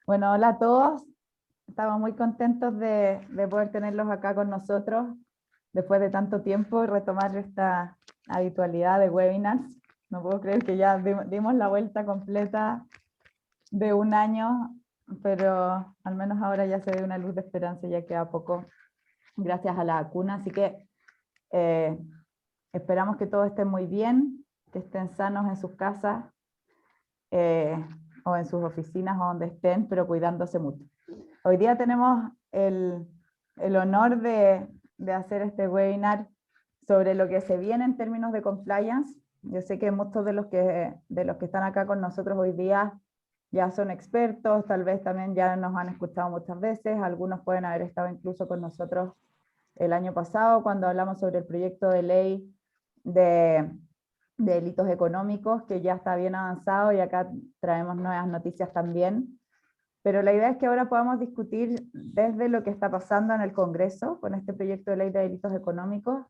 Bueno, hola a todos. Estamos muy contentos de poder tenerlos acá con nosotros después de tanto tiempo y retomar esta habitualidad de webinars. No puedo creer que ya dimos la vuelta completa de un año, pero al menos ahora ya se ve una luz de esperanza, ya queda poco gracias a la vacuna. Así que eh, esperamos que todos estén muy bien, que estén sanos en sus casas eh, o en sus oficinas o donde estén, pero cuidándose mucho. Hoy día tenemos el honor de hacer este webinar sobre lo que se viene en términos de compliance. Yo sé que muchos de los que están acá con nosotros hoy día ya son expertos, tal vez también ya nos han escuchado muchas veces, algunos pueden haber estado incluso con nosotros el año pasado cuando hablamos sobre el proyecto de ley de, de delitos económicos, que ya está bien avanzado y acá traemos nuevas noticias también. Pero la idea es que ahora podamos discutir desde lo que está pasando en el Congreso con este proyecto de ley de delitos económicos,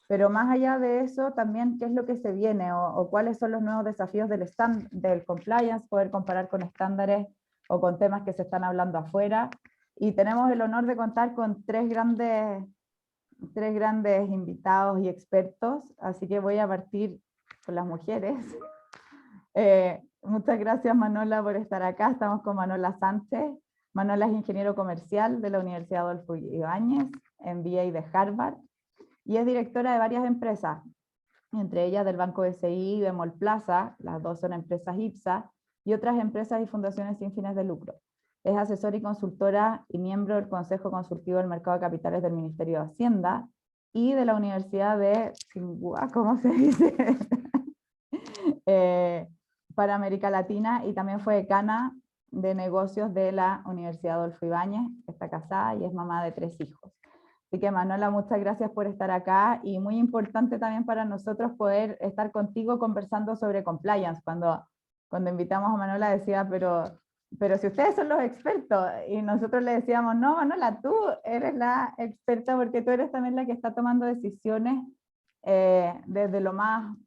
pero más allá de eso también qué es lo que se viene o cuáles son los nuevos desafíos del compliance, poder comparar con estándares o con temas que se están hablando afuera. Y tenemos el honor de contar con tres grandes invitados y expertos, así que voy a partir con las mujeres. Muchas gracias Manuela por estar acá. Estamos con Manuela Sánchez. Manuela es ingeniero comercial de la Universidad Adolfo Ibáñez, MBA de Harvard, y es directora de varias empresas, entre ellas del Banco BCI y de Mallplaza, las dos son empresas IPSA, y otras empresas y fundaciones sin fines de lucro. Es asesora y consultora y miembro del Consejo Consultivo del Mercado de Capitales del Ministerio de Hacienda y de la Universidad de Tsinghua, ¿cómo se dice? Para América Latina, y también fue decana de negocios de la Universidad Adolfo Ibáñez, está casada y es mamá de 3 hijos. Así que Manuela, muchas gracias por estar acá y muy importante también para nosotros poder estar contigo conversando sobre compliance. Cuando invitamos a Manuela decía, pero si ustedes son los expertos, y nosotros le decíamos, no Manuela, tú eres la experta porque tú eres también la que está tomando decisiones desde lo más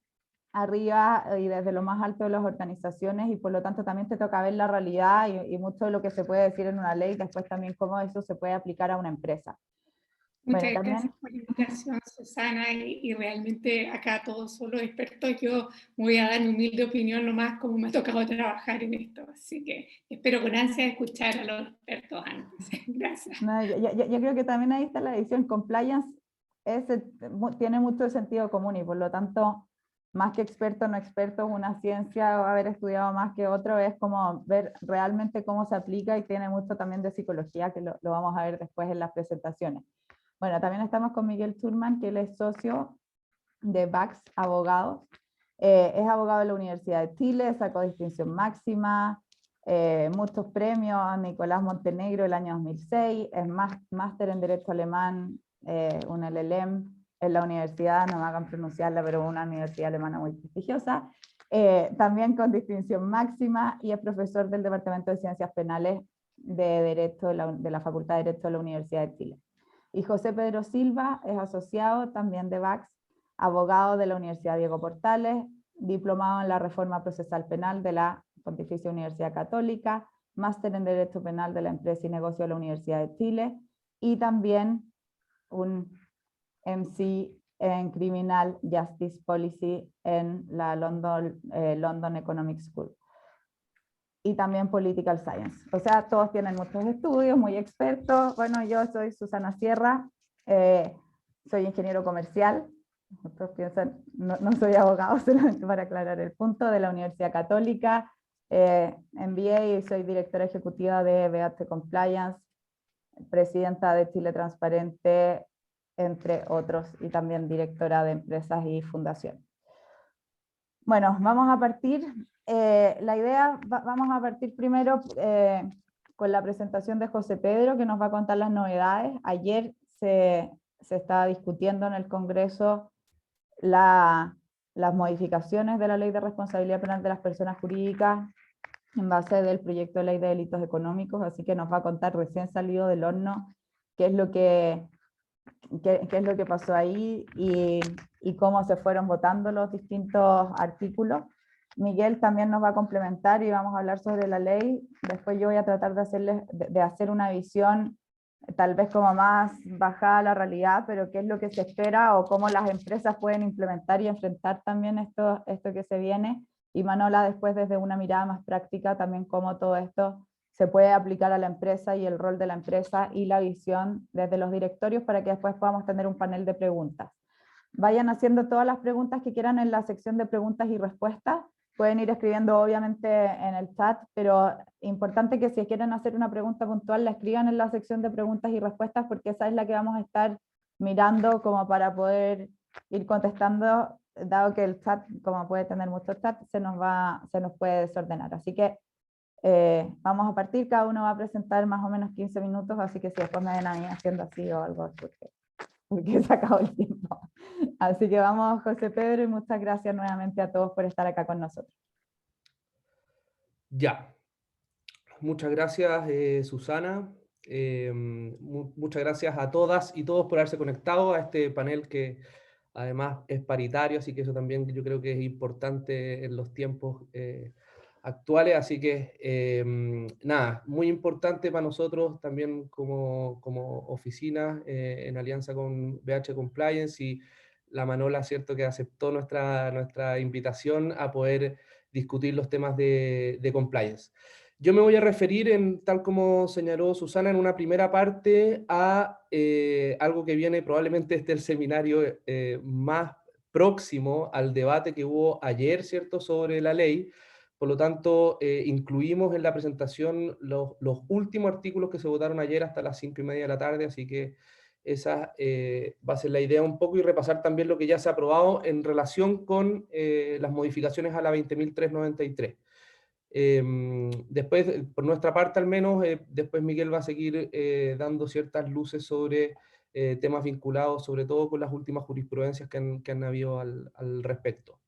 arriba y desde lo más alto de las organizaciones, y por lo tanto también te toca ver la realidad y mucho de lo que se puede decir en una ley, después también cómo eso se puede aplicar a una empresa. Bueno, Muchas también, gracias por la invitación, Susana, y realmente acá todos son los expertos. Yo voy a dar mi humilde opinión nomás como me ha tocado trabajar en esto, así que espero con ansia escuchar a los expertos antes. Gracias. no, yo creo que también ahí está la edición. Compliance tiene mucho sentido común y por lo tanto, más que experto no experto, una ciencia o haber estudiado más que otro, es como ver realmente cómo se aplica y tiene mucho también de psicología, que lo vamos a ver después en las presentaciones. Bueno, también estamos con Miguel Schurman, que él es socio de VAX Abogados. Es abogado de la Universidad de Chile, sacó distinción máxima, muchos premios, Nicolás Montenegro el año 2006, es máster en Derecho Alemán, un LLM en la universidad, no me hagan pronunciarla, pero una universidad alemana muy prestigiosa, también con distinción máxima, y es profesor del Departamento de Ciencias Penales de Derecho de la Facultad de Derecho de la Universidad de Chile. Y José Pedro Silva es asociado también de VAX, abogado de la Universidad Diego Portales, diplomado en la Reforma Procesal Penal de la Pontificia Universidad Católica, máster en Derecho Penal de la Empresa y Negocio de la Universidad de Chile, y también un MC en Criminal Justice Policy en la London Economic School. Y también Political Science. O sea, todos tienen muchos estudios, muy expertos. Bueno, yo soy Susana Sierra, soy ingeniero comercial. Otros piensan, no soy abogado, solamente para aclarar el punto, de la Universidad Católica. MBA y soy directora ejecutiva de BH Compliance, presidenta de Chile Transparente, entre otros, y también directora de empresas y fundaciones. Bueno, vamos a partir. La idea, vamos a partir primero con la presentación de José Pedro, que nos va a contar las novedades. Ayer se estaba discutiendo en el Congreso las modificaciones de la Ley de Responsabilidad Penal de las Personas Jurídicas en base del proyecto de ley de delitos económicos, así que nos va a contar recién salido del horno qué es lo que pasó ahí y cómo se fueron votando los distintos artículos. Miguel también nos va a complementar y vamos a hablar sobre la ley. Después yo voy a tratar de hacer una visión tal vez como más bajada a la realidad, pero qué es lo que se espera o cómo las empresas pueden implementar y enfrentar también esto que se viene. Y Manola después desde una mirada más práctica también cómo todo esto se puede aplicar a la empresa y el rol de la empresa y la visión desde los directorios para que después podamos tener un panel de preguntas. Vayan haciendo todas las preguntas que quieran en la sección de preguntas y respuestas. Pueden ir escribiendo obviamente en el chat, pero importante que si quieren hacer una pregunta puntual la escriban en la sección de preguntas y respuestas porque esa es la que vamos a estar mirando como para poder ir contestando, dado que el chat, como puede tener mucho chat, se nos puede desordenar. Así que vamos a partir, cada uno va a presentar más o menos 15 minutos, así que si después me ven a mí haciendo así o algo, porque se acabó el tiempo. Así que vamos, José Pedro, y muchas gracias nuevamente a todos por estar acá con nosotros. Ya, muchas gracias Susana, muchas gracias a todas y todos por haberse conectado a este panel que además es paritario, así que eso también yo creo que es importante en los tiempos actuales, así que nada, muy importante para nosotros también como oficina en alianza con BH Compliance y la Manola, ¿cierto?, que aceptó nuestra invitación a poder discutir los temas de compliance. Yo me voy a referir, tal como señaló Susana, en una primera parte a algo que viene probablemente desde el seminario más próximo al debate que hubo ayer, ¿cierto?, sobre la ley. Por lo tanto, incluimos en la presentación los últimos artículos que se votaron ayer hasta las 5:30 de la tarde, así que esa va a ser la idea un poco y repasar también lo que ya se ha aprobado en relación con las modificaciones a la 20.393. Después, por nuestra parte al menos, después Miguel va a seguir dando ciertas luces sobre temas vinculados sobre todo con las últimas jurisprudencias que han habido al respecto.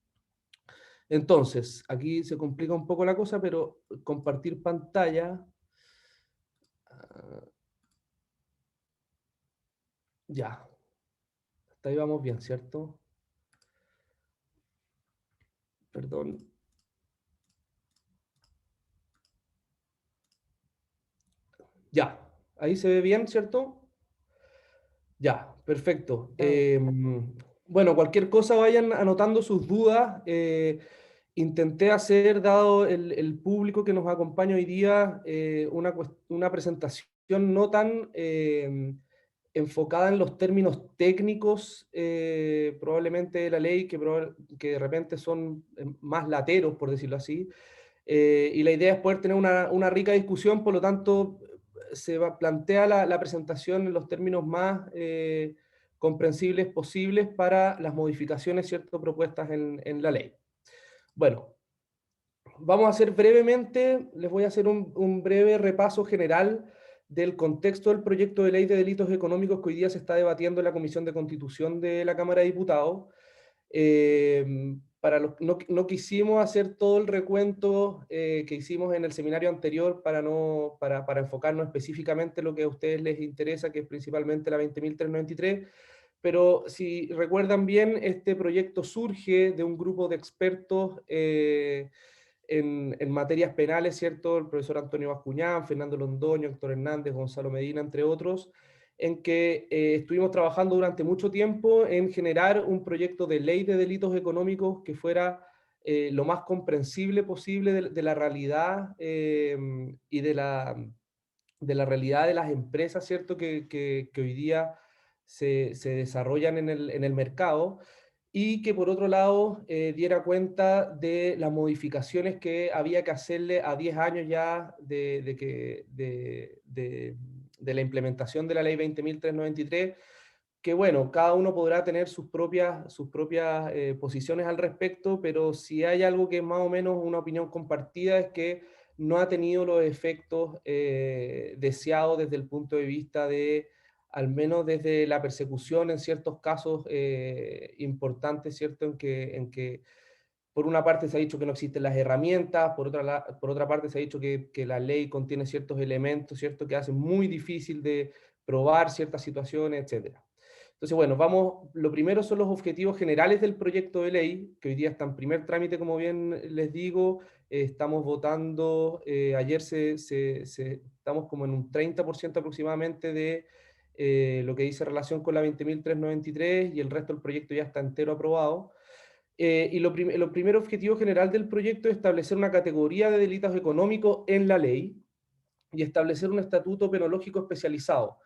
Entonces, aquí se complica un poco la cosa, pero compartir pantalla. Ya. Hasta ahí vamos bien, ¿cierto? Perdón. Ya. Ahí se ve bien, ¿cierto? Ya, perfecto. Bueno, cualquier cosa vayan anotando sus dudas. Intenté hacer, dado el público que nos acompaña hoy día, una presentación no tan enfocada en los términos técnicos, probablemente de la ley, que de repente son más lateros, por decirlo así. Y la idea es poder tener una rica discusión, por lo tanto, plantea la presentación en los términos más comprensibles posibles para las modificaciones, ¿cierto?, propuestas en la ley. Bueno, vamos a hacer brevemente, les voy a hacer un breve repaso general del contexto del proyecto de ley de delitos económicos que hoy día se está debatiendo en la Comisión de Constitución de la Cámara de Diputados. No quisimos hacer todo el recuento que hicimos en el seminario anterior para enfocarnos específicamente en lo que a ustedes les interesa, que es principalmente la 20.393, pero si recuerdan bien, este proyecto surge de un grupo de expertos en materias penales, ¿cierto? El profesor Antonio Bascuñán, Fernando Londoño, Héctor Hernández, Gonzalo Medina, entre otros, en que estuvimos trabajando durante mucho tiempo en generar un proyecto de ley de delitos económicos que fuera lo más comprensible posible de la realidad y de la realidad de las empresas, ¿cierto?, que hoy día se desarrollan en el mercado, y que por otro lado diera cuenta de las modificaciones que había que hacerle a 10 años ya de la implementación de la ley 20.393, que bueno, cada uno podrá tener sus propias posiciones al respecto, pero si hay algo que es más o menos una opinión compartida es que no ha tenido los efectos deseados desde el punto de vista al menos desde la persecución en ciertos casos importantes, ¿cierto? En que por una parte se ha dicho que no existen las herramientas, por otra parte se ha dicho que la ley contiene ciertos elementos, ¿cierto?, que hacen muy difícil de probar ciertas situaciones, etc. Entonces, bueno, lo primero son los objetivos generales del proyecto de ley, que hoy día está en primer trámite, como bien les digo. Estamos votando, ayer estamos como en un 30% aproximadamente de lo que dice relación con la 20.393, y el resto del proyecto ya está entero aprobado. Y lo primer objetivo general del proyecto es establecer una categoría de delitos económicos en la ley y establecer un estatuto penológico especializado.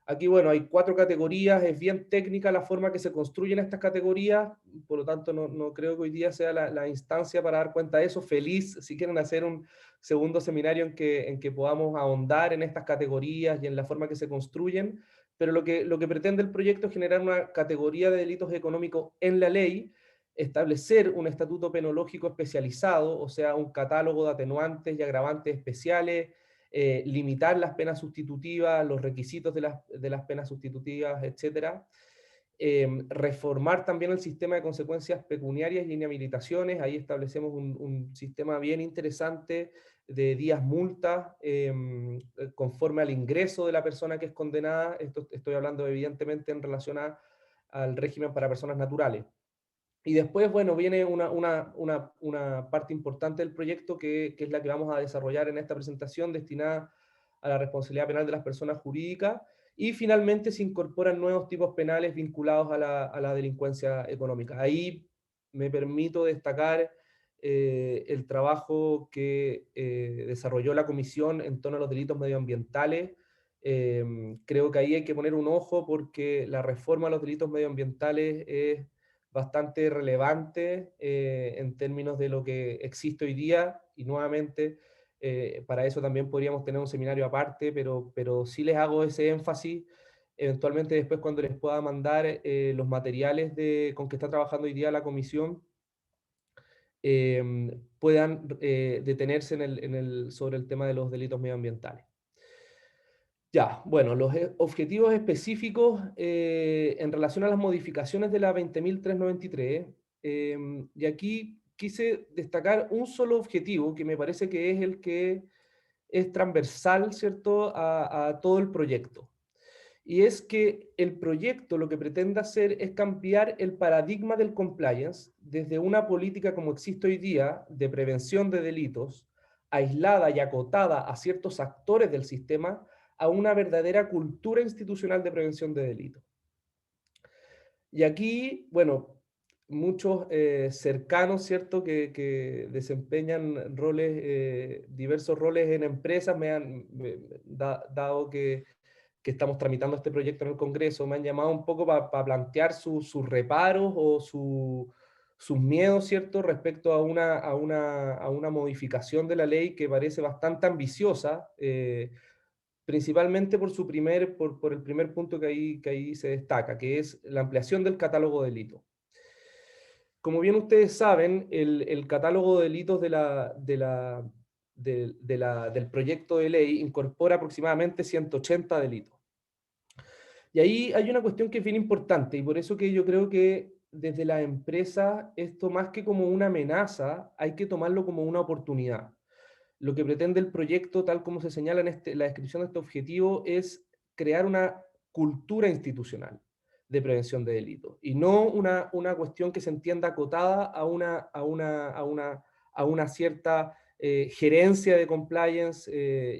Aquí, bueno, hay 4 categorías, es bien técnica la forma que se construyen estas categorías, por lo tanto no creo que hoy día sea la instancia para dar cuenta de eso. Feliz si quieren hacer un segundo seminario en que podamos ahondar en estas categorías y en la forma que se construyen, pero lo que pretende el proyecto es generar una categoría de delitos económicos en la ley, establecer un estatuto penológico especializado, o sea, un catálogo de atenuantes y agravantes especiales, limitar las penas sustitutivas, los requisitos de las penas sustitutivas, etc. Reformar también el sistema de consecuencias pecuniarias y inhabilitaciones. Ahí establecemos un sistema bien interesante de días multas conforme al ingreso de la persona que es condenada. Esto estoy hablando evidentemente en relación al régimen para personas naturales. Y después, bueno, viene una parte importante del proyecto que es la que vamos a desarrollar en esta presentación, destinada a la responsabilidad penal de las personas jurídicas. Y finalmente se incorporan nuevos tipos penales vinculados a la delincuencia económica. Ahí me permito destacar el trabajo que desarrolló la Comisión en torno a los delitos medioambientales. Creo que ahí hay que poner un ojo porque la reforma a los delitos medioambientales es bastante relevante en términos de lo que existe hoy día, y nuevamente para eso también podríamos tener un seminario aparte, pero sí les hago ese énfasis. Eventualmente después, cuando les pueda mandar los materiales con que está trabajando hoy día la comisión, puedan detenerse sobre el tema de los delitos medioambientales. Ya, bueno, los objetivos específicos en relación a las modificaciones de la 20.393, y aquí quise destacar un solo objetivo que me parece que es el que es transversal, ¿cierto?, a todo el proyecto. Y es que el proyecto lo que pretende hacer es cambiar el paradigma del compliance desde una política como existe hoy día de prevención de delitos, aislada y acotada a ciertos actores del sistema, a una verdadera cultura institucional de prevención de delitos. Y aquí, bueno, muchos cercanos, ¿cierto?, que desempeñan roles, diversos roles en empresas, dado que estamos tramitando este proyecto en el Congreso, me han llamado un poco para plantear sus reparos o sus miedos, ¿cierto?, respecto a una modificación de la ley que parece bastante ambiciosa, principalmente por el primer punto que ahí se destaca, que es la ampliación del catálogo de delitos. Como bien ustedes saben, el catálogo de delitos del proyecto de ley incorpora aproximadamente 180 delitos. Y ahí hay una cuestión que es bien importante, y por eso que yo creo que desde la empresa esto, más que como una amenaza, hay que tomarlo como una oportunidad. Lo que pretende el proyecto, tal como se señala en la descripción de este objetivo, es crear una cultura institucional de prevención de delitos, y no una cuestión que se entienda acotada a una cierta gerencia de compliance,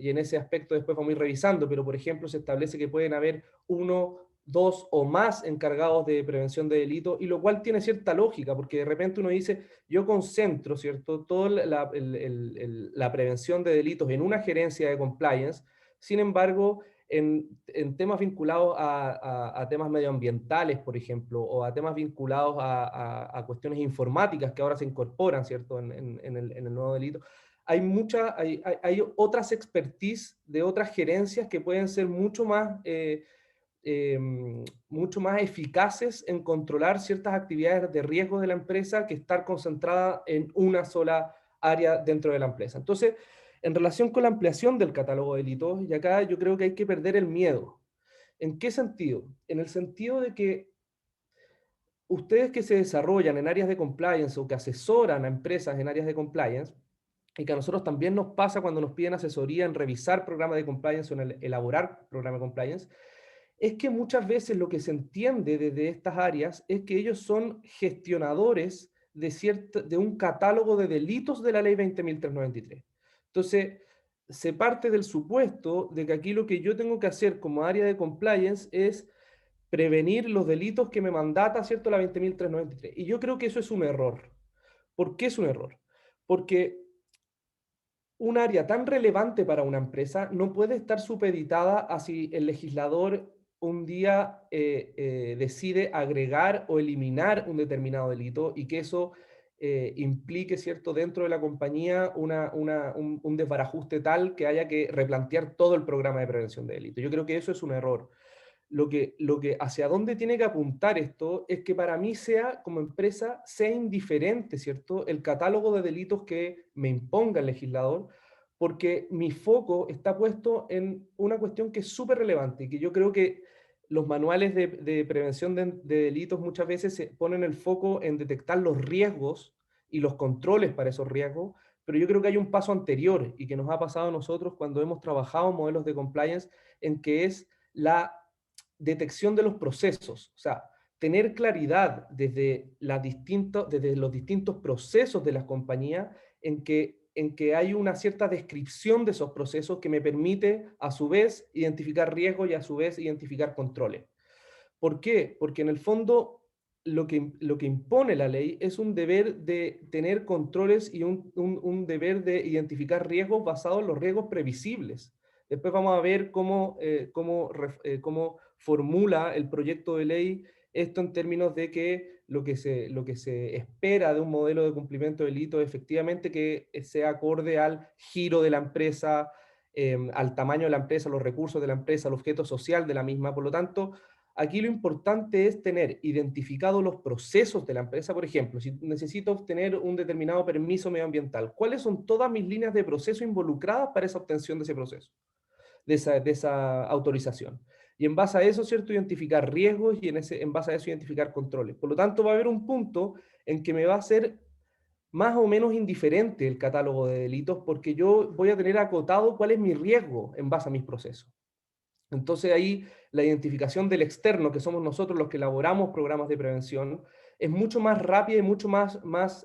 y en ese aspecto después vamos a ir revisando, pero por ejemplo se establece que pueden haber 1, 2 o más encargados de prevención de delitos, y lo cual tiene cierta lógica, porque de repente uno dice, yo concentro, ¿cierto?, toda la prevención de delitos en una gerencia de compliance. Sin embargo, en temas vinculados a temas medioambientales, por ejemplo, o a temas vinculados a cuestiones informáticas que ahora se incorporan, ¿cierto?, en el nuevo delito, hay otras expertise de otras gerencias que pueden ser mucho más eficaces en controlar ciertas actividades de riesgo de la empresa que estar concentrada en una sola área dentro de la empresa. Entonces, en relación con la ampliación del catálogo de delitos, y acá yo creo que hay que perder el miedo. ¿En qué sentido? En el sentido de que ustedes que se desarrollan en áreas de compliance o que asesoran a empresas en áreas de compliance, y que a nosotros también nos pasa cuando nos piden asesoría en revisar programas de compliance o en elaborar programas de compliance, es que muchas veces lo que se entiende desde estas áreas es que ellos son gestionadores de un catálogo de delitos de la ley 20.393. Entonces, se parte del supuesto de que aquí lo que yo tengo que hacer como área de compliance es prevenir los delitos que me mandata, ¿cierto?, la 20.393. Y yo creo que eso es un error. ¿Por qué es un error? Porque un área tan relevante para una empresa no puede estar supeditada a si el legislador un día decide agregar o eliminar un determinado delito y que eso implique, ¿cierto?, dentro de la compañía un desbarajuste tal que haya que replantear todo el programa de prevención de delitos. Yo creo que eso es un error. Hacia dónde tiene que apuntar esto es que para mí sea, como empresa, sea indiferente, ¿cierto?, el catálogo de delitos que me imponga el legislador, porque mi foco está puesto en una cuestión que es súper relevante y que yo creo que los manuales de prevención de delitos muchas veces se ponen el foco en detectar los riesgos y los controles para esos riesgos, pero yo creo que hay un paso anterior y que nos ha pasado a nosotros cuando hemos trabajado modelos de compliance, en que es la detección de los procesos, o sea, tener claridad desde los distintos procesos de las compañías en que hay una cierta descripción de esos procesos que me permite a su vez identificar riesgos y a su vez identificar controles. ¿Por qué? Porque en el fondo lo que impone la ley es un deber de tener controles y un deber de identificar riesgos basados en los riesgos previsibles. Después vamos a ver cómo formula el proyecto de ley esto en términos de que lo que se espera de un modelo de cumplimiento de delito es efectivamente que sea acorde al giro de la empresa, al tamaño de la empresa, los recursos de la empresa, al objeto social de la misma. Por lo tanto, aquí lo importante es tener identificados los procesos de la empresa. Por ejemplo, si necesito obtener un determinado permiso medioambiental, ¿cuáles son todas mis líneas de proceso involucradas para esa obtención de ese proceso, de esa autorización? Y en base a eso, ¿cierto?, identificar riesgos y en base a eso identificar controles. Por lo tanto, va a haber un punto en que me va a ser más o menos indiferente el catálogo de delitos porque yo voy a tener acotado cuál es mi riesgo en base a mis procesos. Entonces ahí la identificación del externo, que somos nosotros los que elaboramos programas de prevención, es mucho más rápida y mucho más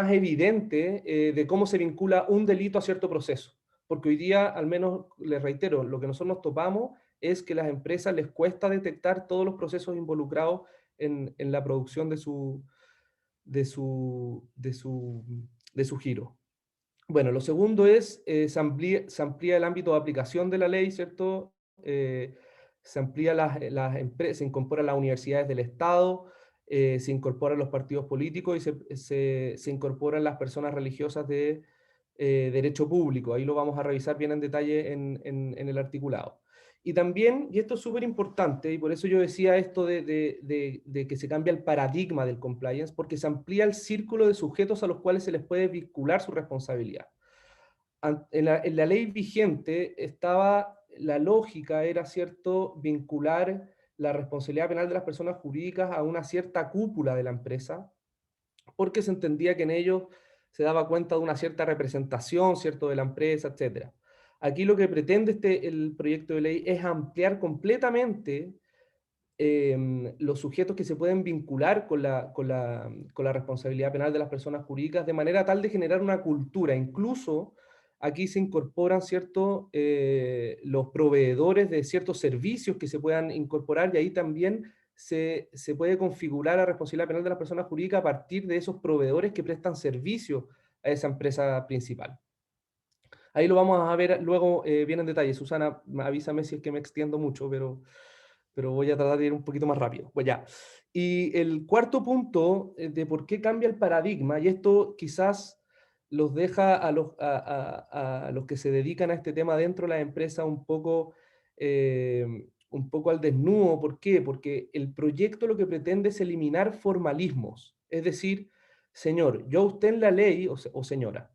evidente de cómo se vincula un delito a cierto proceso. Porque hoy día, al menos, les reitero, lo que nosotros nos topamos es que a las empresas les cuesta detectar todos los procesos involucrados en la producción de su giro. Bueno, lo segundo es, se amplía el ámbito de aplicación de la ley, ¿cierto? Se amplía las empresas, se incorporan las universidades del Estado, se incorporan los partidos políticos y se incorporan las personas religiosas de derecho público. Ahí lo vamos a revisar bien en detalle en el articulado. Y también, y esto es súper importante, y por eso yo decía esto de que se cambia el paradigma del compliance, porque se amplía el círculo de sujetos a los cuales se les puede vincular su responsabilidad. En la ley vigente la lógica era, ¿cierto?, vincular la responsabilidad penal de las personas jurídicas a una cierta cúpula de la empresa, porque se entendía que en ellos se daba cuenta de una cierta representación, ¿cierto?, de la empresa, etc. Aquí lo que pretende el proyecto de ley es ampliar completamente los sujetos que se pueden vincular con la responsabilidad penal de las personas jurídicas, de manera tal de generar una cultura. Incluso aquí se incorporan, ¿cierto?, los proveedores de ciertos servicios que se puedan incorporar, y ahí también se puede configurar la responsabilidad penal de las personas jurídicas a partir de esos proveedores que prestan servicio a esa empresa principal. Ahí lo vamos a ver luego bien en detalle. Susana, avísame si es que me extiendo mucho, pero voy a tratar de ir un poquito más rápido. Pues ya. Y el cuarto punto de por qué cambia el paradigma, y esto quizás los deja a los que se dedican a este tema dentro de la empresa un poco al desnudo. ¿Por qué? Porque el proyecto lo que pretende es eliminar formalismos. Es decir, señor, yo a usted en la ley, o señora,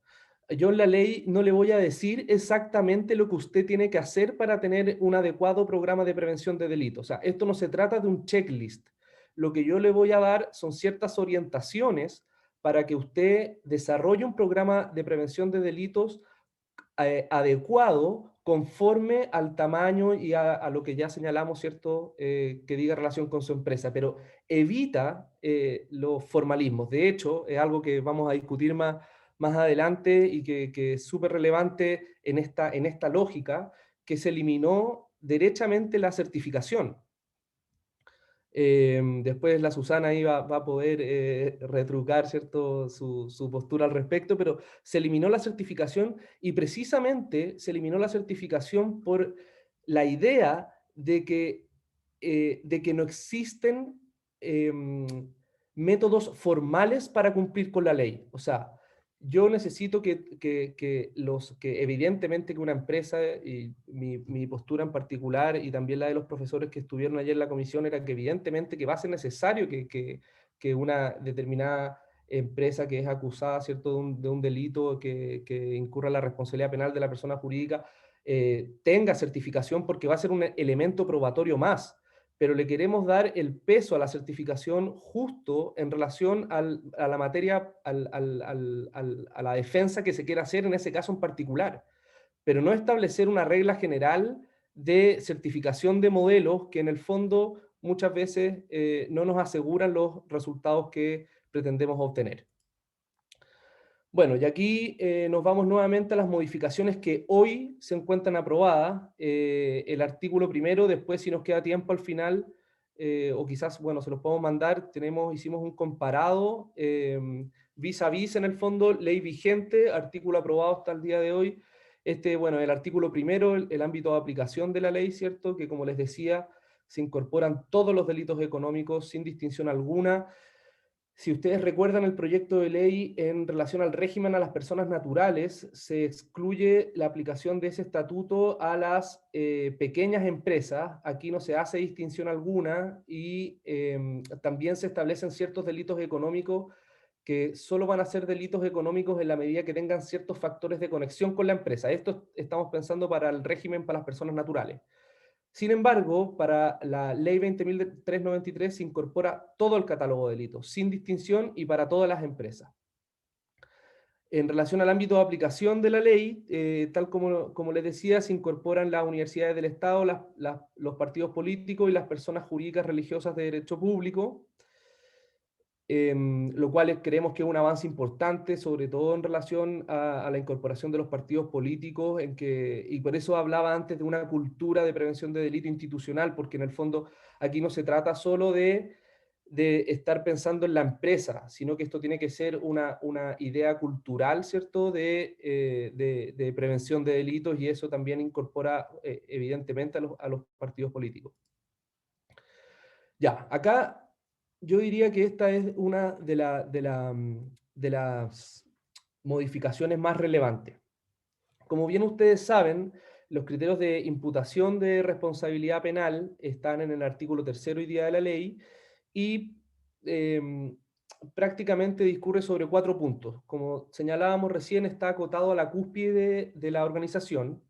yo en la ley no le voy a decir exactamente lo que usted tiene que hacer para tener un adecuado programa de prevención de delitos. O sea, esto no se trata de un checklist. Lo que yo le voy a dar son ciertas orientaciones para que usted desarrolle un programa de prevención de delitos adecuado conforme al tamaño y a lo que ya señalamos, ¿cierto? Que diga relación con su empresa, pero evita los formalismos. De hecho, es algo que vamos a discutir más adelante y que es súper relevante en esta lógica, que se eliminó derechamente la certificación. Después la Susana ahí va a poder retrucar, ¿cierto? Su postura al respecto, pero se eliminó la certificación y precisamente se eliminó la certificación por la idea de que no existen métodos formales para cumplir con la ley. O sea, yo necesito que evidentemente que una empresa, y mi postura en particular y también la de los profesores que estuvieron ayer en la comisión, era que evidentemente que va a ser necesario que una determinada empresa que es acusada, ¿cierto?, de un delito que incurra la responsabilidad penal de la persona jurídica, tenga certificación, porque va a ser un elemento probatorio más, pero le queremos dar el peso a la certificación justo en relación a la materia, a la defensa que se quiera hacer en ese caso en particular, pero no establecer una regla general de certificación de modelos que en el fondo muchas veces no nos aseguran los resultados que pretendemos obtener. Bueno, y aquí nos vamos nuevamente a las modificaciones que hoy se encuentran aprobadas. El artículo primero, después si nos queda tiempo al final, o quizás, bueno, se los podemos mandar, hicimos un comparado vis a vis en el fondo, ley vigente, artículo aprobado hasta el día de hoy. Bueno, el artículo primero, el ámbito de aplicación de la ley, ¿cierto? Que como les decía, se incorporan todos los delitos económicos sin distinción alguna. Si ustedes recuerdan el proyecto de ley en relación al régimen a las personas naturales, se excluye la aplicación de ese estatuto a las pequeñas empresas. Aquí no se hace distinción alguna y también se establecen ciertos delitos económicos que solo van a ser delitos económicos en la medida que tengan ciertos factores de conexión con la empresa. Esto estamos pensando para el régimen para las personas naturales. Sin embargo, para la Ley 20.393 se incorpora todo el catálogo de delitos, sin distinción y para todas las empresas. En relación al ámbito de aplicación de la ley, tal como les decía, se incorporan las universidades del Estado, los partidos políticos y las personas jurídicas religiosas de derecho público, lo cual creemos que es un avance importante, sobre todo en relación a la incorporación de los partidos políticos, y por eso hablaba antes de una cultura de prevención de delito institucional, porque en el fondo aquí no se trata solo de estar pensando en la empresa, sino que esto tiene que ser una idea cultural, ¿cierto?, de prevención de delitos, y eso también incorpora evidentemente a los partidos políticos. Ya, acá yo diría que esta es una de las modificaciones más relevantes. Como bien ustedes saben, los criterios de imputación de responsabilidad penal están en el artículo 3º hoy día de la ley y prácticamente discurre sobre 4 puntos. Como señalábamos recién, está acotado a la cúspide de la organización.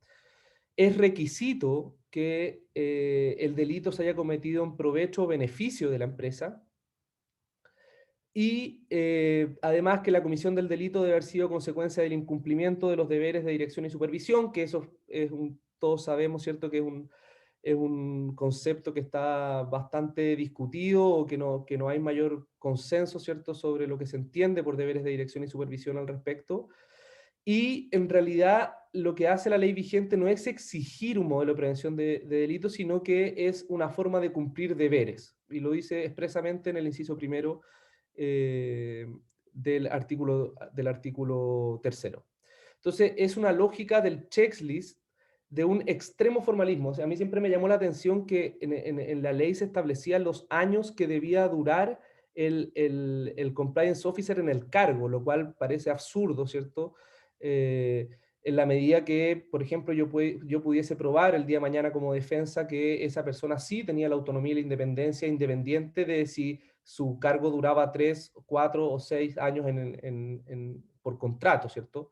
Es requisito que el delito se haya cometido en provecho o beneficio de la empresa. Y además que la comisión del delito debe haber sido consecuencia del incumplimiento de los deberes de dirección y supervisión, que eso todos sabemos, ¿cierto?, que es un concepto que está bastante discutido o que no hay mayor consenso, ¿cierto?, sobre lo que se entiende por deberes de dirección y supervisión al respecto. Y en realidad lo que hace la ley vigente no es exigir un modelo de prevención de delitos, sino que es una forma de cumplir deberes. Y lo dice expresamente en el inciso primero del artículo 3º. Entonces, es una lógica del checklist de un extremo formalismo. O sea, a mí siempre me llamó la atención que en la ley se establecían los años que debía durar el compliance officer en el cargo, lo cual parece absurdo, ¿cierto? En la medida que, por ejemplo, yo pudiese probar el día de mañana como defensa que esa persona sí tenía la autonomía y la independencia, independiente de si su cargo duraba 3, 4 o 6 años por contrato, ¿cierto?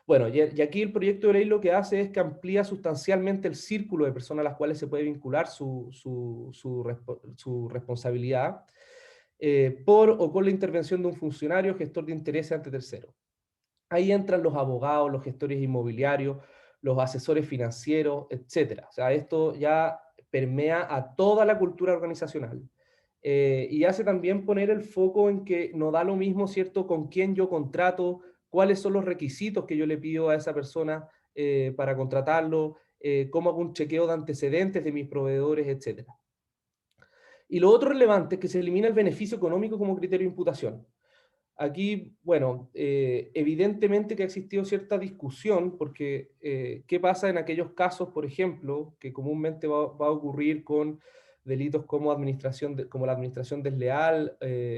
Bueno, y aquí el proyecto de ley lo que hace es que amplía sustancialmente el círculo de personas a las cuales se puede vincular su responsabilidad por o con la intervención de un funcionario gestor de intereses ante terceros. Ahí entran los abogados, los gestores inmobiliarios, los asesores financieros, etcétera. O sea, esto ya permea a toda la cultura organizacional. Y hace también poner el foco en que no da lo mismo, ¿cierto?, con quién yo contrato, cuáles son los requisitos que yo le pido a esa persona para contratarlo, cómo hago un chequeo de antecedentes de mis proveedores, etcétera. Y lo otro relevante es que se elimina el beneficio económico como criterio de imputación. Aquí, bueno, evidentemente que ha existido cierta discusión, porque ¿qué pasa en aquellos casos, por ejemplo, que comúnmente va a ocurrir con delitos como, como la administración desleal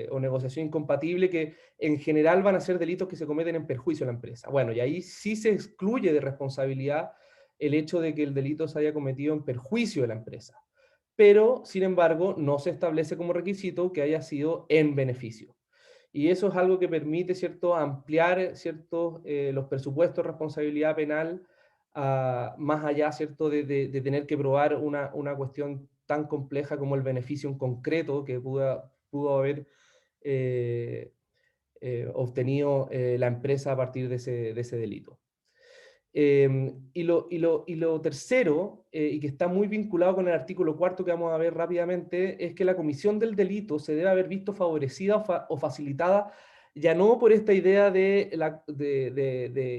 o negociación incompatible, que en general van a ser delitos que se cometen en perjuicio de la empresa? Bueno, y ahí sí se excluye de responsabilidad el hecho de que el delito se haya cometido en perjuicio de la empresa. Pero, sin embargo, no se establece como requisito que haya sido en beneficio. Y eso es algo que permite, ¿cierto?, ampliar, ¿cierto?, los presupuestos de responsabilidad penal más allá, ¿cierto?, de tener que probar una cuestión tan compleja como el beneficio en concreto que pudo haber obtenido la empresa a partir de ese delito. Y lo tercero, y que está muy vinculado con el artículo 4 que vamos a ver rápidamente, es que la comisión del delito se debe haber visto favorecida o facilitada, ya no por esta idea de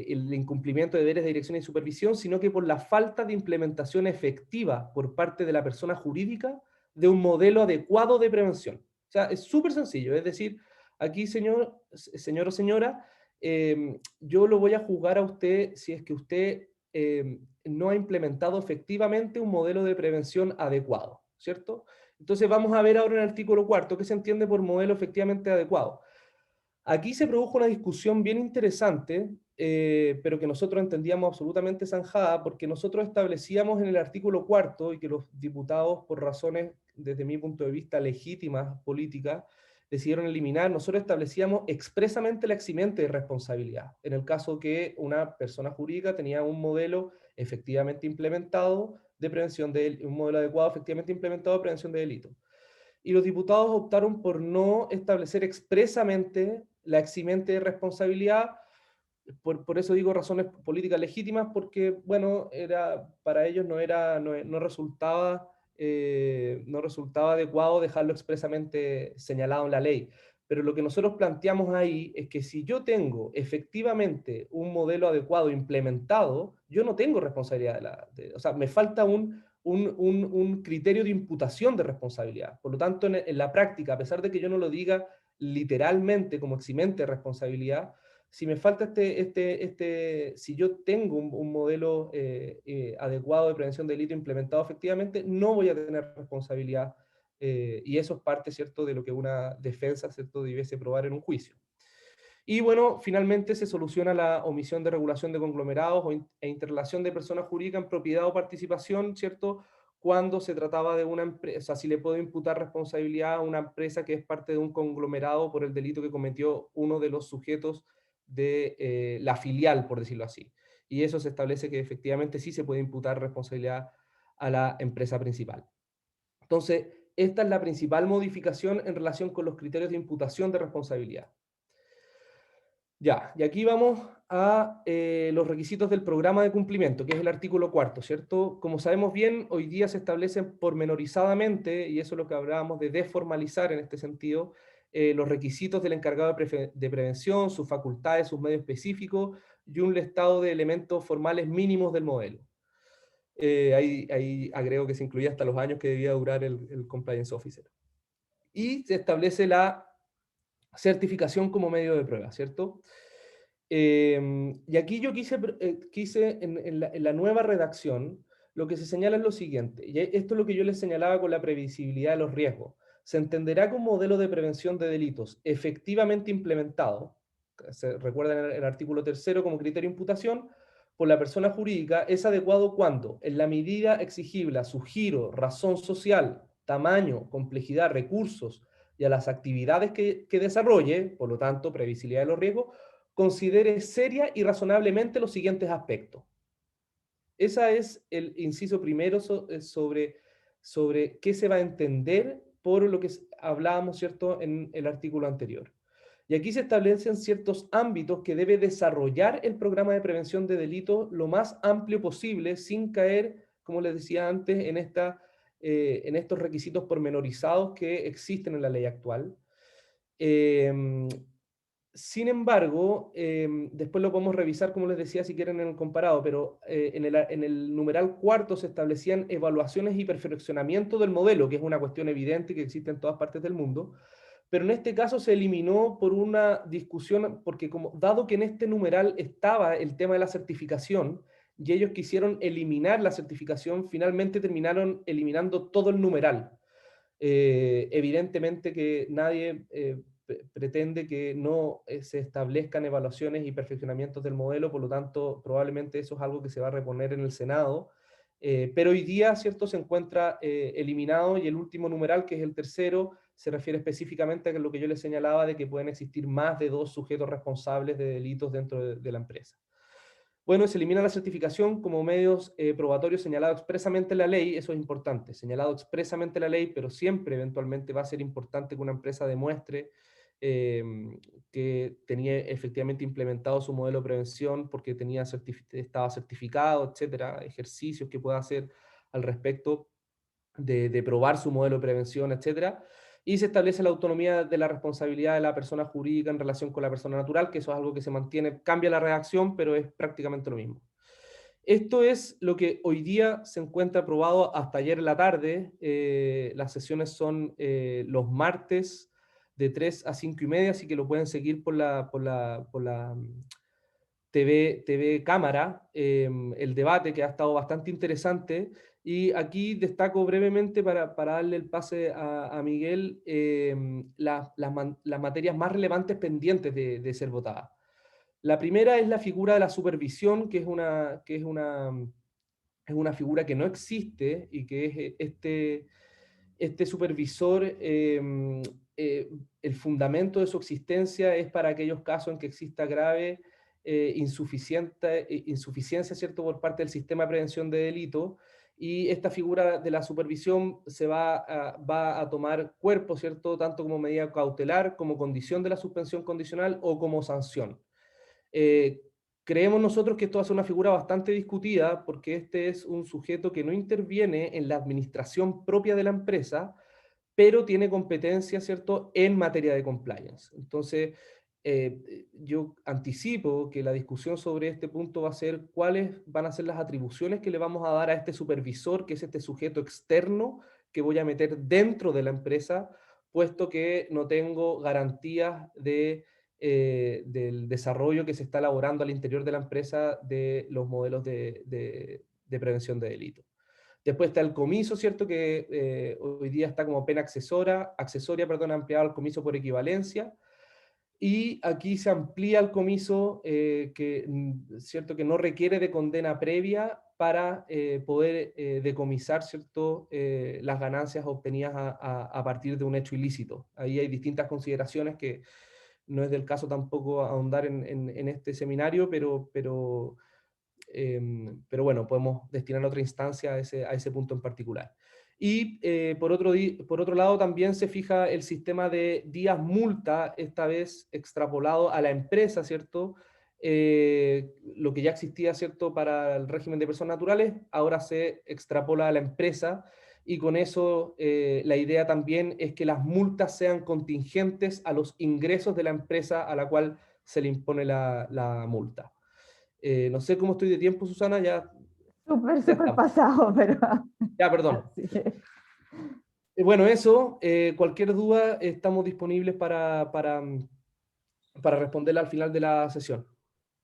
el incumplimiento de deberes de dirección y supervisión, sino que por la falta de implementación efectiva por parte de la persona jurídica de un modelo adecuado de prevención. O sea, es súper sencillo, es decir, aquí, señor o señora, yo lo voy a juzgar a usted si es que usted no ha implementado efectivamente un modelo de prevención adecuado, ¿cierto? Entonces vamos a ver ahora en el artículo 4 qué se entiende por modelo efectivamente adecuado. Aquí se produjo una discusión bien interesante, pero que nosotros entendíamos absolutamente zanjada, porque nosotros establecíamos en el artículo 4 y que los diputados, por razones, desde mi punto de vista, legítimas, políticas, decidieron eliminar, nosotros establecíamos expresamente la eximente de responsabilidad, en el caso que una persona jurídica tenía un modelo efectivamente implementado de prevención un modelo adecuado efectivamente implementado de prevención de delitos. Y los diputados optaron por no establecer expresamente la eximente de responsabilidad, por eso digo razones políticas legítimas, porque, bueno, para ellos no resultaba adecuado dejarlo expresamente señalado en la ley. Pero lo que nosotros planteamos ahí es que si yo tengo efectivamente un modelo adecuado implementado, yo no tengo responsabilidad o sea, me falta un criterio de imputación de responsabilidad. Por lo tanto, en la práctica, a pesar de que yo no lo diga literalmente como eximente de responsabilidad, si me falta si yo tengo un modelo adecuado de prevención de delito implementado efectivamente, no voy a tener responsabilidad, y eso es parte, ¿cierto?, de lo que una defensa, ¿cierto?, debiese probar en un juicio. Y bueno, finalmente se soluciona la omisión de regulación de conglomerados e interrelación de personas jurídicas en propiedad o participación, ¿cierto?, cuando se trataba de una empresa, o sea, si le puedo imputar responsabilidad a una empresa que es parte de un conglomerado por el delito que cometió uno de los sujetos de la filial, por decirlo así. Y eso se establece que efectivamente sí se puede imputar responsabilidad a la empresa principal. Entonces, esta es la principal modificación en relación con los criterios de imputación de responsabilidad. Ya, y aquí vamos a los requisitos del programa de cumplimiento, que es el artículo 4, ¿cierto? Como sabemos bien, hoy día se establecen pormenorizadamente, y eso es lo que hablábamos de desformalizar en este sentido, los requisitos del encargado de prevención, sus facultades, sus medios específicos, y un listado de elementos formales mínimos del modelo. Ahí agrego que se incluía hasta los años que debía durar el compliance officer. Y se establece la certificación como medio de prueba, ¿cierto? Y aquí yo quise en la nueva redacción, lo que se señala es lo siguiente, y esto es lo que yo les señalaba con la previsibilidad de los riesgos. Se entenderá como modelo de prevención de delitos efectivamente implementado, se recuerda en el artículo 3 como criterio de imputación, por la persona jurídica, es adecuado cuando, en la medida exigible a su giro, razón social, tamaño, complejidad, recursos y a las actividades que desarrolle, por lo tanto, previsibilidad de los riesgos, considere seria y razonablemente los siguientes aspectos. Ese es el inciso primero sobre qué se va a entender por lo que hablábamos, ¿cierto?, en el artículo anterior. Y aquí se establecen ciertos ámbitos que debe desarrollar el programa de prevención de delitos lo más amplio posible, sin caer, como les decía antes, en estos requisitos pormenorizados que existen en la ley actual. Sin embargo, después lo podemos revisar, como les decía, si quieren en el comparado, pero en el numeral cuarto se establecían evaluaciones y perfeccionamiento del modelo, que es una cuestión evidente que existe en todas partes del mundo, pero en este caso se eliminó por una discusión, porque dado que en este numeral estaba el tema de la certificación, y ellos quisieron eliminar la certificación, finalmente terminaron eliminando todo el numeral. Evidentemente que nadie pretende que no se establezcan evaluaciones y perfeccionamientos del modelo, por lo tanto, probablemente eso es algo que se va a reponer en el Senado, pero hoy día, ¿cierto?, se encuentra eliminado, y el último numeral, que es el tercero, se refiere específicamente a lo que yo les señalaba de que pueden existir más de 2 sujetos responsables de delitos dentro de la empresa. Bueno, se elimina la certificación como medios probatorios señalado expresamente en la ley. Eso es importante, señalado expresamente en la ley, pero siempre eventualmente va a ser importante que una empresa demuestre que tenía efectivamente implementado su modelo de prevención porque estaba certificado, etcétera, ejercicios que pueda hacer al respecto de probar su modelo de prevención, etcétera. Y se establece la autonomía de la responsabilidad de la persona jurídica en relación con la persona natural, que eso es algo que se mantiene, cambia la redacción, pero es prácticamente lo mismo. Esto es lo que hoy día se encuentra aprobado hasta ayer en la tarde. Las sesiones son los martes de 3 a 5 y media, así que lo pueden seguir por la TV Cámara, el debate que ha estado bastante interesante. Y aquí destaco brevemente para darle el pase a Miguel las materias más relevantes pendientes de ser votadas. La primera es la figura de la supervisión, que es una figura que no existe y que es este supervisor, el fundamento de su existencia es para aquellos casos en que exista grave insuficiencia, ¿cierto?, por parte del sistema de prevención de delito, y esta figura de la supervisión va a tomar cuerpo, ¿cierto?, tanto como medida cautelar, como condición de la suspensión condicional o como sanción. Eh, Creemos nosotros que esto va a ser una figura bastante discutida porque este es un sujeto que no interviene en la administración propia de la empresa, pero tiene competencia, ¿cierto?, en materia de compliance. Entonces, yo anticipo que la discusión sobre este punto va a ser cuáles van a ser las atribuciones que le vamos a dar a este supervisor, que es este sujeto externo que voy a meter dentro de la empresa, puesto que no tengo garantías del desarrollo que se está elaborando al interior de la empresa de los modelos de prevención de delitos. Después está el comiso, ¿cierto?, que hoy día está como pena accesoria, ampliado al comiso por equivalencia. Y aquí se amplía el comiso, ¿cierto?, que no requiere de condena previa para poder decomisar, ¿cierto?, las ganancias obtenidas a partir de un hecho ilícito. Ahí hay distintas consideraciones que no es del caso tampoco ahondar en este seminario, pero bueno, podemos destinar otra instancia a ese punto en particular. Y por otro lado, también se fija el sistema de días multa, esta vez extrapolado a la empresa, ¿cierto? Lo que ya existía, ¿cierto?, para el régimen de personas naturales, ahora se extrapola a la empresa, y con eso la idea también es que las multas sean contingentes a los ingresos de la empresa a la cual se le impone la multa. No sé cómo estoy de tiempo, Susana, ya Súper estamos. pasado, pero Ya, perdón. así que Bueno, eso, cualquier duda estamos disponibles para responderla al final de la sesión.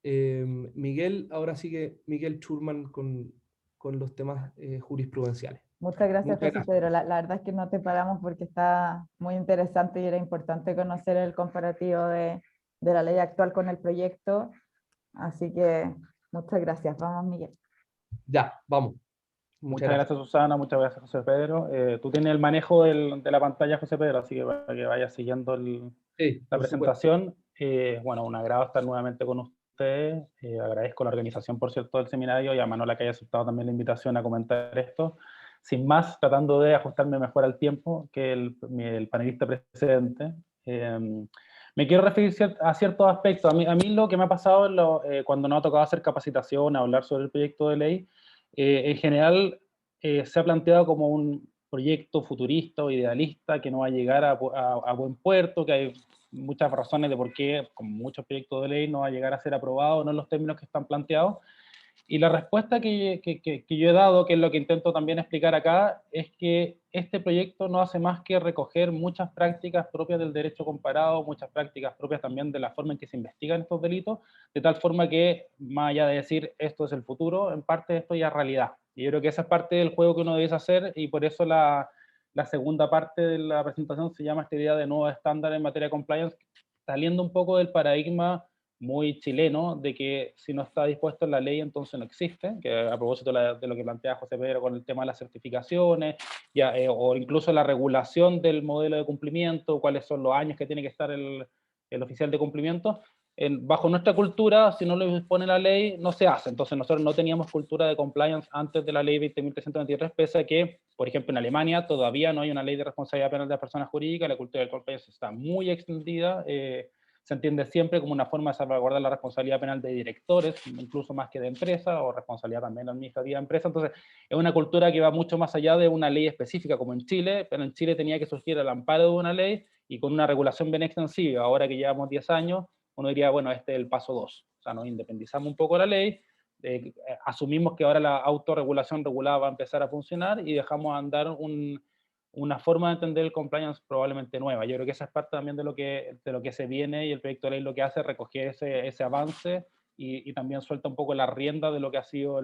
Miguel, ahora sigue Miguel Schurman con los temas jurisprudenciales. muchas gracias, Muchas José gracias. Pedro. La verdad es que no te paramos porque está muy interesante y era importante conocer el comparativo de la ley actual con el proyecto. Así que muchas gracias. Vamos, Miguel. Ya, vamos. Muchas Muchas gracias. gracias, Susana, muchas gracias, José Pedro. Tú tienes el manejo de la pantalla, José Pedro, así que para que vayas siguiendo Sí, la por supuesto. presentación. Bueno, un agrado estar nuevamente con ustedes. Agradezco la organización, por cierto, del seminario, y a Manuela que haya aceptado también la invitación a comentar esto. Sin más, tratando de ajustarme mejor al tiempo que el panelista precedente. Me quiero referir a ciertos aspectos. A mí lo que me ha pasado cuando nos ha tocado hacer capacitación, hablar sobre el proyecto de ley, en general se ha planteado como un proyecto futurista o idealista que no va a llegar a buen puerto, que hay muchas razones de por qué, como muchos proyectos de ley, no va a llegar a ser aprobado, no en los términos que están planteados. Y la respuesta que yo he dado, que es lo que intento también explicar acá, es que este proyecto no hace más que recoger muchas prácticas propias del derecho comparado, muchas prácticas propias también de la forma en que se investigan estos delitos, de tal forma que, más allá de decir esto es el futuro, en parte esto ya es realidad. Y yo creo que esa es parte del juego que uno debe hacer, y por eso la segunda parte de la presentación se llama esta idea de nuevos estándares en materia de compliance, saliendo un poco del paradigma muy chileno de que si no está dispuesto en la ley entonces no existe, que a propósito de lo que plantea José Pedro con el tema de las certificaciones, ya, o incluso la regulación del modelo de cumplimiento, cuáles son los años que tiene que estar el oficial de cumplimiento. Bajo nuestra cultura, si no lo dispone la ley, no se hace. Entonces nosotros no teníamos cultura de compliance antes de la ley 20.323, pese a que, por ejemplo, en Alemania todavía no hay una ley de responsabilidad penal de las personas jurídicas, la cultura del compliance está muy extendida, se entiende siempre como una forma de salvaguardar la responsabilidad penal de directores, incluso más que de empresa, o responsabilidad también administrativa de empresa. Entonces, es una cultura que va mucho más allá de una ley específica, como en Chile, pero en Chile tenía que surgir el amparo de una ley y con una regulación bien extensiva. Ahora que llevamos 10 años, uno diría, bueno, este es el paso 2. O sea, nos independizamos un poco de la ley, asumimos que ahora la autorregulación regulada va a empezar a funcionar y dejamos andar una forma de entender el compliance probablemente nueva. Yo creo que esa es parte también de lo que se viene, y el proyecto de ley lo que hace es recoger ese avance y también suelta un poco la rienda de lo que ha sido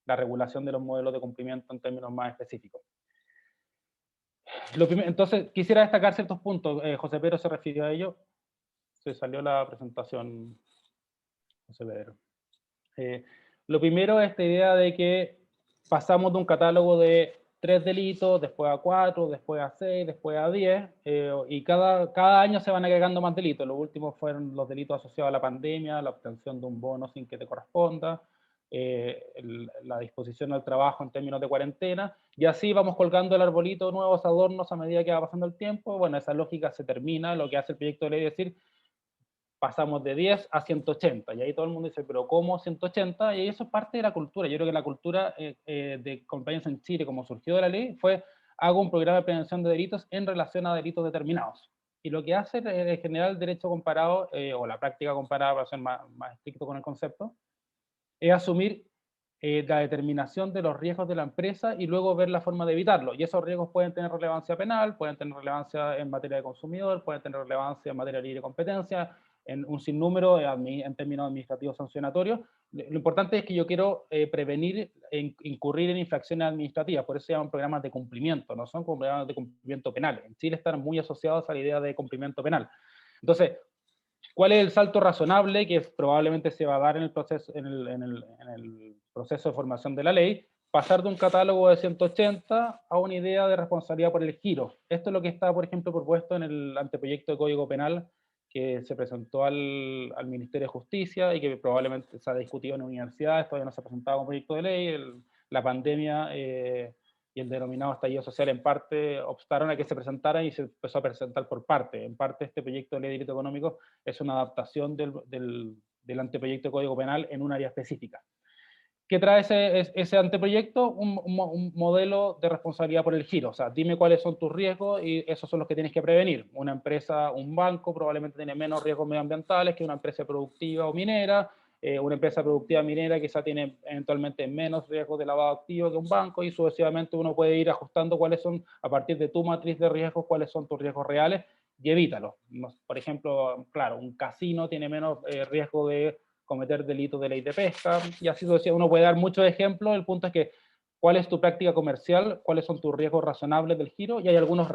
la regulación de los modelos de cumplimiento en términos más específicos. Entonces, quisiera destacar ciertos puntos. José Pedro se refirió a ello. Se salió la presentación, José Pedro. Lo primero es esta idea de que pasamos de un catálogo de 3 delitos, después a 4, después a 6, después a 10, y cada año se van agregando más delitos. Los últimos fueron los delitos asociados a la pandemia, la obtención de un bono sin que te corresponda, la disposición al trabajo en términos de cuarentena, y así vamos colgando el arbolito, nuevos adornos a medida que va pasando el tiempo. Bueno, esa lógica se termina, lo que hace el proyecto de ley es decir, pasamos de 10 a 180, y ahí todo el mundo dice, pero ¿cómo 180? Y eso es parte de la cultura. Yo creo que la cultura de compliance en Chile, como surgió de la ley, fue, hago un programa de prevención de delitos en relación a delitos determinados. Y lo que hace en general el derecho comparado, o la práctica comparada, para ser más estricto con el concepto, es asumir la determinación de los riesgos de la empresa y luego ver la forma de evitarlo. Y esos riesgos pueden tener relevancia penal, pueden tener relevancia en materia de consumidor, pueden tener relevancia en materia de libre competencia, en un sinnúmero en términos administrativos sancionatorios. Lo importante es que yo quiero prevenir incurrir en infracciones administrativas, por eso se llaman programas de cumplimiento, no son programas de cumplimiento penal. En Chile están muy asociados a la idea de cumplimiento penal. Entonces, ¿cuál es el salto razonable que probablemente se va a dar en el proceso, en el proceso de formación de la ley? Pasar de un catálogo de 180 a una idea de responsabilidad por el giro. Esto es lo que está, por ejemplo, propuesto en el anteproyecto de Código Penal que se presentó al Ministerio de Justicia y que probablemente se ha discutido en universidades, todavía no se ha presentado como proyecto de ley. La pandemia y el denominado estallido social en parte obstaron a que se presentara y se empezó a presentar por parte. En parte este proyecto de ley de delito económico es una adaptación del anteproyecto de Código Penal en un área específica. ¿Qué trae ese anteproyecto? Un modelo de responsabilidad por el giro. O sea, dime cuáles son tus riesgos y esos son los que tienes que prevenir. Una empresa, un banco probablemente tiene menos riesgos medioambientales que una empresa productiva o minera. Una empresa productiva minera quizá tiene eventualmente menos riesgos de lavado activo que un banco, y sucesivamente uno puede ir ajustando cuáles son, a partir de tu matriz de riesgos, cuáles son tus riesgos reales y evítalos. Por ejemplo, claro, un casino tiene menos riesgo de cometer delitos de ley de pesca, y así uno puede dar muchos ejemplos. El punto es que cuál es tu práctica comercial, cuáles son tus riesgos razonables del giro, y hay algunos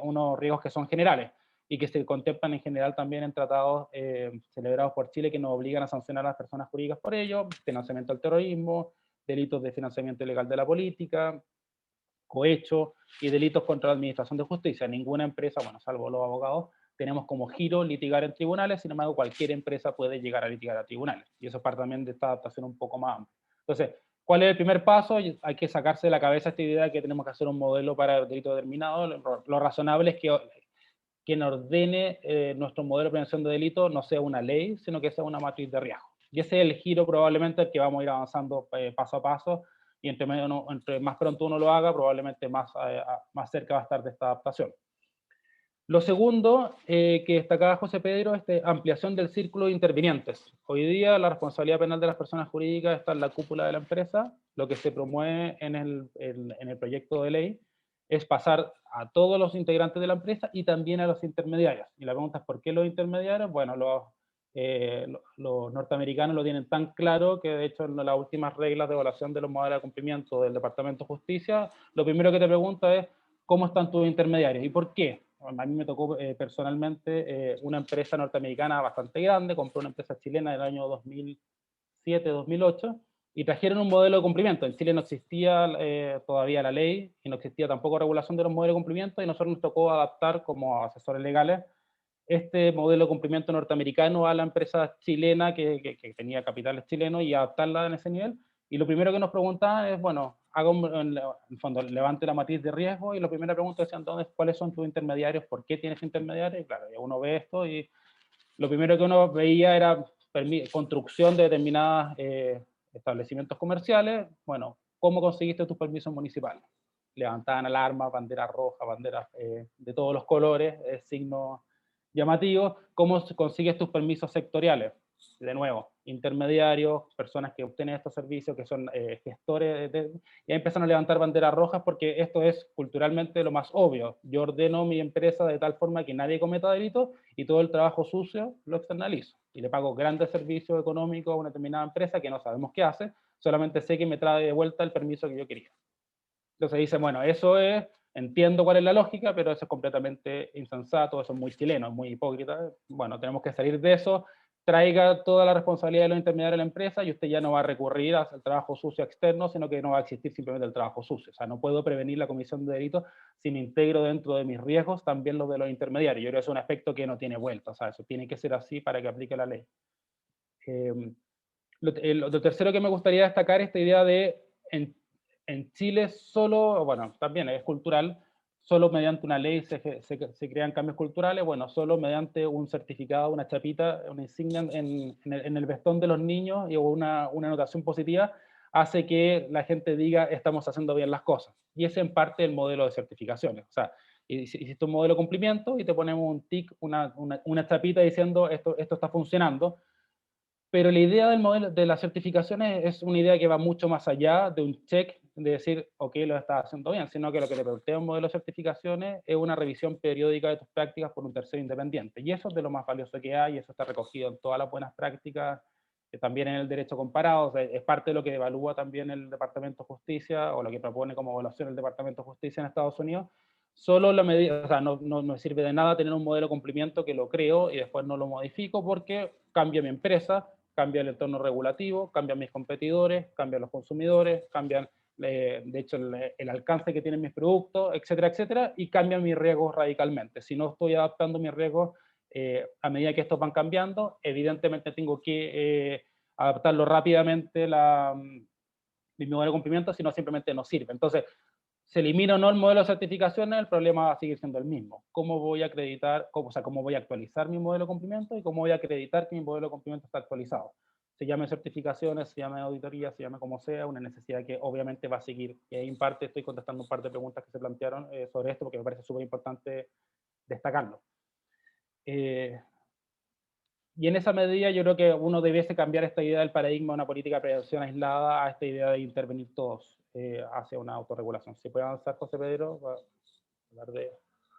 unos riesgos que son generales y que se contemplan en general también en tratados celebrados por Chile que nos obligan a sancionar a las personas jurídicas por ello: financiamiento al terrorismo, delitos de financiamiento ilegal de la política, cohecho y delitos contra la administración de justicia. Ninguna empresa, bueno, salvo los abogados, tenemos como giro litigar en tribunales. Sin embargo, cualquier empresa puede llegar a litigar a tribunales, y eso es parte también de esta adaptación un poco más amplia. Entonces, ¿cuál es el primer paso? Hay que sacarse de la cabeza esta idea de que tenemos que hacer un modelo para el delito determinado. Lo razonable es que quien ordene nuestro modelo de prevención de delito no sea una ley, sino que sea una matriz de riesgo. Y ese es el giro probablemente el que vamos a ir avanzando paso a paso, y entre más pronto uno lo haga, probablemente más cerca va a estar de esta adaptación. Lo segundo que destacaba José Pedro es ampliación del círculo de intervinientes. Hoy día la responsabilidad penal de las personas jurídicas está en la cúpula de la empresa. Lo que se promueve en el proyecto de ley es pasar a todos los integrantes de la empresa y también a los intermediarios. Y la pregunta es, ¿por qué los intermediarios? Bueno, los norteamericanos lo tienen tan claro que, de hecho, en las últimas reglas de evaluación de los modelos de cumplimiento del Departamento de Justicia, lo primero que te pregunta es, ¿cómo están tus intermediarios? ¿Y por qué? A mí me tocó personalmente una empresa norteamericana bastante grande, compró una empresa chilena del año 2007-2008, y trajeron un modelo de cumplimiento. En Chile no existía todavía la ley, y no existía tampoco regulación de los modelos de cumplimiento, y nosotros nos tocó adaptar como asesores legales este modelo de cumplimiento norteamericano a la empresa chilena que tenía capitales chilenos y adaptarla en ese nivel. Y lo primero que nos preguntaban es, bueno, en el fondo, levante la matriz de riesgo, y la primera pregunta es, entonces, ¿cuáles son tus intermediarios? ¿Por qué tienes intermediarios? Y claro, uno ve esto y lo primero que uno veía era construcción de determinados establecimientos comerciales. Bueno, ¿cómo conseguiste tus permisos municipales? Levantaban alarmas, banderas rojas, banderas de todos los colores, signos llamativos. ¿Cómo consigues tus permisos sectoriales? De nuevo, intermediarios, personas que obtienen estos servicios, que son gestores, y ahí empiezan a levantar banderas rojas, porque esto es culturalmente lo más obvio. Yo ordeno mi empresa de tal forma que nadie cometa delito, y todo el trabajo sucio lo externalizo. Y le pago grandes servicios económicos a una determinada empresa que no sabemos qué hace, solamente sé que me trae de vuelta el permiso que yo quería. Entonces dice, bueno, eso es, entiendo cuál es la lógica, pero eso es completamente insensato, eso es muy chileno, muy hipócrita. Bueno, tenemos que salir de eso, traiga toda la responsabilidad de los intermediarios de la empresa, y usted ya no va a recurrir al trabajo sucio externo, sino que no va a existir simplemente el trabajo sucio. O sea, no puedo prevenir la comisión de delitos si me integro dentro de mis riesgos también los de los intermediarios. Yo creo que es un aspecto que no tiene vuelta, o sea, eso tiene que ser así para que aplique la ley. Lo tercero que me gustaría destacar es esta idea de, en Chile solo, bueno, también es cultural, solo mediante una ley se crean cambios culturales. Bueno, solo mediante un certificado, una chapita, una insignia en el vestón de los niños, y una anotación positiva, hace que la gente diga, estamos haciendo bien las cosas. Y ese en parte el modelo de certificaciones. O sea, hiciste un modelo de cumplimiento y te ponemos un tic, una chapita diciendo, esto está funcionando. Pero la idea del modelo de las certificaciones es una idea que va mucho más allá de un check, de decir, ok, lo estás haciendo bien, sino que lo que te plantea un modelo de certificaciones es una revisión periódica de tus prácticas por un tercero independiente. Y eso es de lo más valioso que hay, y eso está recogido en todas las buenas prácticas, también en el derecho comparado. O sea, es parte de lo que evalúa también el Departamento de Justicia, o lo que propone como evaluación el Departamento de Justicia en Estados Unidos. Solo la medida, o sea, no sirve de nada tener un modelo de cumplimiento que lo creo y después no lo modifico, porque cambia mi empresa, cambia el entorno regulativo, cambian mis competidores, cambian los consumidores, cambian, de hecho, el alcance que tienen mis productos, etcétera, etcétera, y cambian mis riesgos radicalmente. Si no estoy adaptando mis riesgos a medida que estos van cambiando, evidentemente tengo que adaptarlo rápidamente mi modelo de cumplimiento, si no simplemente no sirve. Entonces, se elimina o no el modelo de certificaciones, el problema va a seguir siendo el mismo. ¿Cómo voy a acreditar, cómo voy a actualizar mi modelo de cumplimiento, y cómo voy a acreditar que mi modelo de cumplimiento está actualizado? Se llame certificaciones, se llame auditoría, se llame como sea, una necesidad que obviamente va a seguir. Y ahí en parte estoy contestando un par de preguntas que se plantearon sobre esto, porque me parece súper importante destacarlo. Y en esa medida yo creo que uno debiese cambiar esta idea del paradigma de una política de prevención aislada a esta idea de intervenir todos hacia una autorregulación. Si puede avanzar, José Pedro, va a hablar de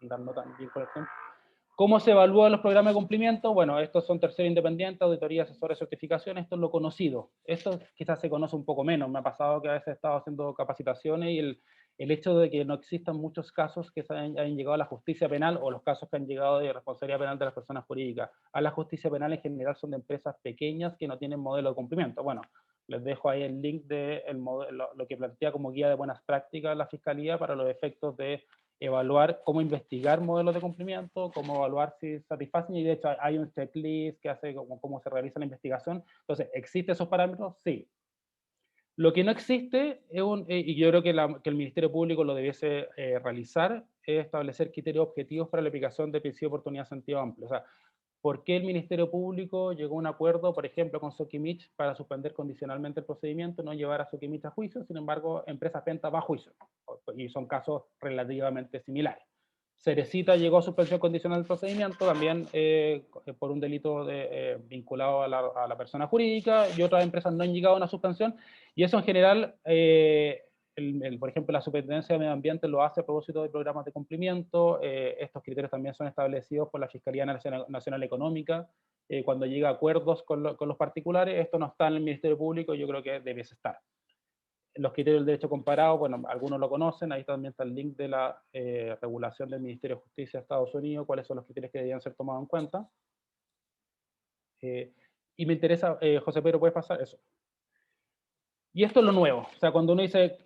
dar nota bien con el tiempo. ¿Cómo se evalúan los programas de cumplimiento? Bueno, estos son terceros independientes, auditoría, asesores, certificación. Esto es lo conocido. Esto quizás se conoce un poco menos. Me ha pasado que a veces he estado haciendo capacitaciones, y el hecho de que no existan muchos casos que hayan llegado a la justicia penal, o los casos que han llegado de responsabilidad penal de las personas jurídicas a la justicia penal, en general son de empresas pequeñas que no tienen modelo de cumplimiento. Bueno, les dejo ahí el link de lo que plantea como guía de buenas prácticas la Fiscalía para los efectos de evaluar cómo investigar modelos de cumplimiento, cómo evaluar si satisfacen, y de hecho hay un checklist que hace cómo se realiza la investigación. Entonces, ¿existen esos parámetros? Sí. Lo que no existe, y yo creo que el Ministerio Público lo debiese realizar, es establecer criterios objetivos para la aplicación de principio de oportunidad en sentido amplio. O sea, ¿por qué el Ministerio Público llegó a un acuerdo, por ejemplo, con Sokimich para suspender condicionalmente el procedimiento, no llevar a Sokimich a juicio? Sin embargo, Empresas Penta va a juicio, y son casos relativamente similares. Cerecita llegó a suspensión condicional del procedimiento, también por un delito vinculado a la persona jurídica, y otras empresas no han llegado a una suspensión, y eso en general, por ejemplo, la Superintendencia de Medio Ambiente lo hace a propósito de programas de cumplimiento. Estos criterios también son establecidos por la Fiscalía Nacional Económica, cuando llega a acuerdos con los particulares. Esto no está en el Ministerio Público, yo creo que debiese estar. Los criterios del derecho comparado, bueno, algunos lo conocen, ahí también está el link de la regulación del Ministerio de Justicia de Estados Unidos, cuáles son los criterios que deberían ser tomados en cuenta. Y me interesa, José Pedro, ¿puedes pasar eso? Y esto es lo nuevo, o sea, cuando uno dice,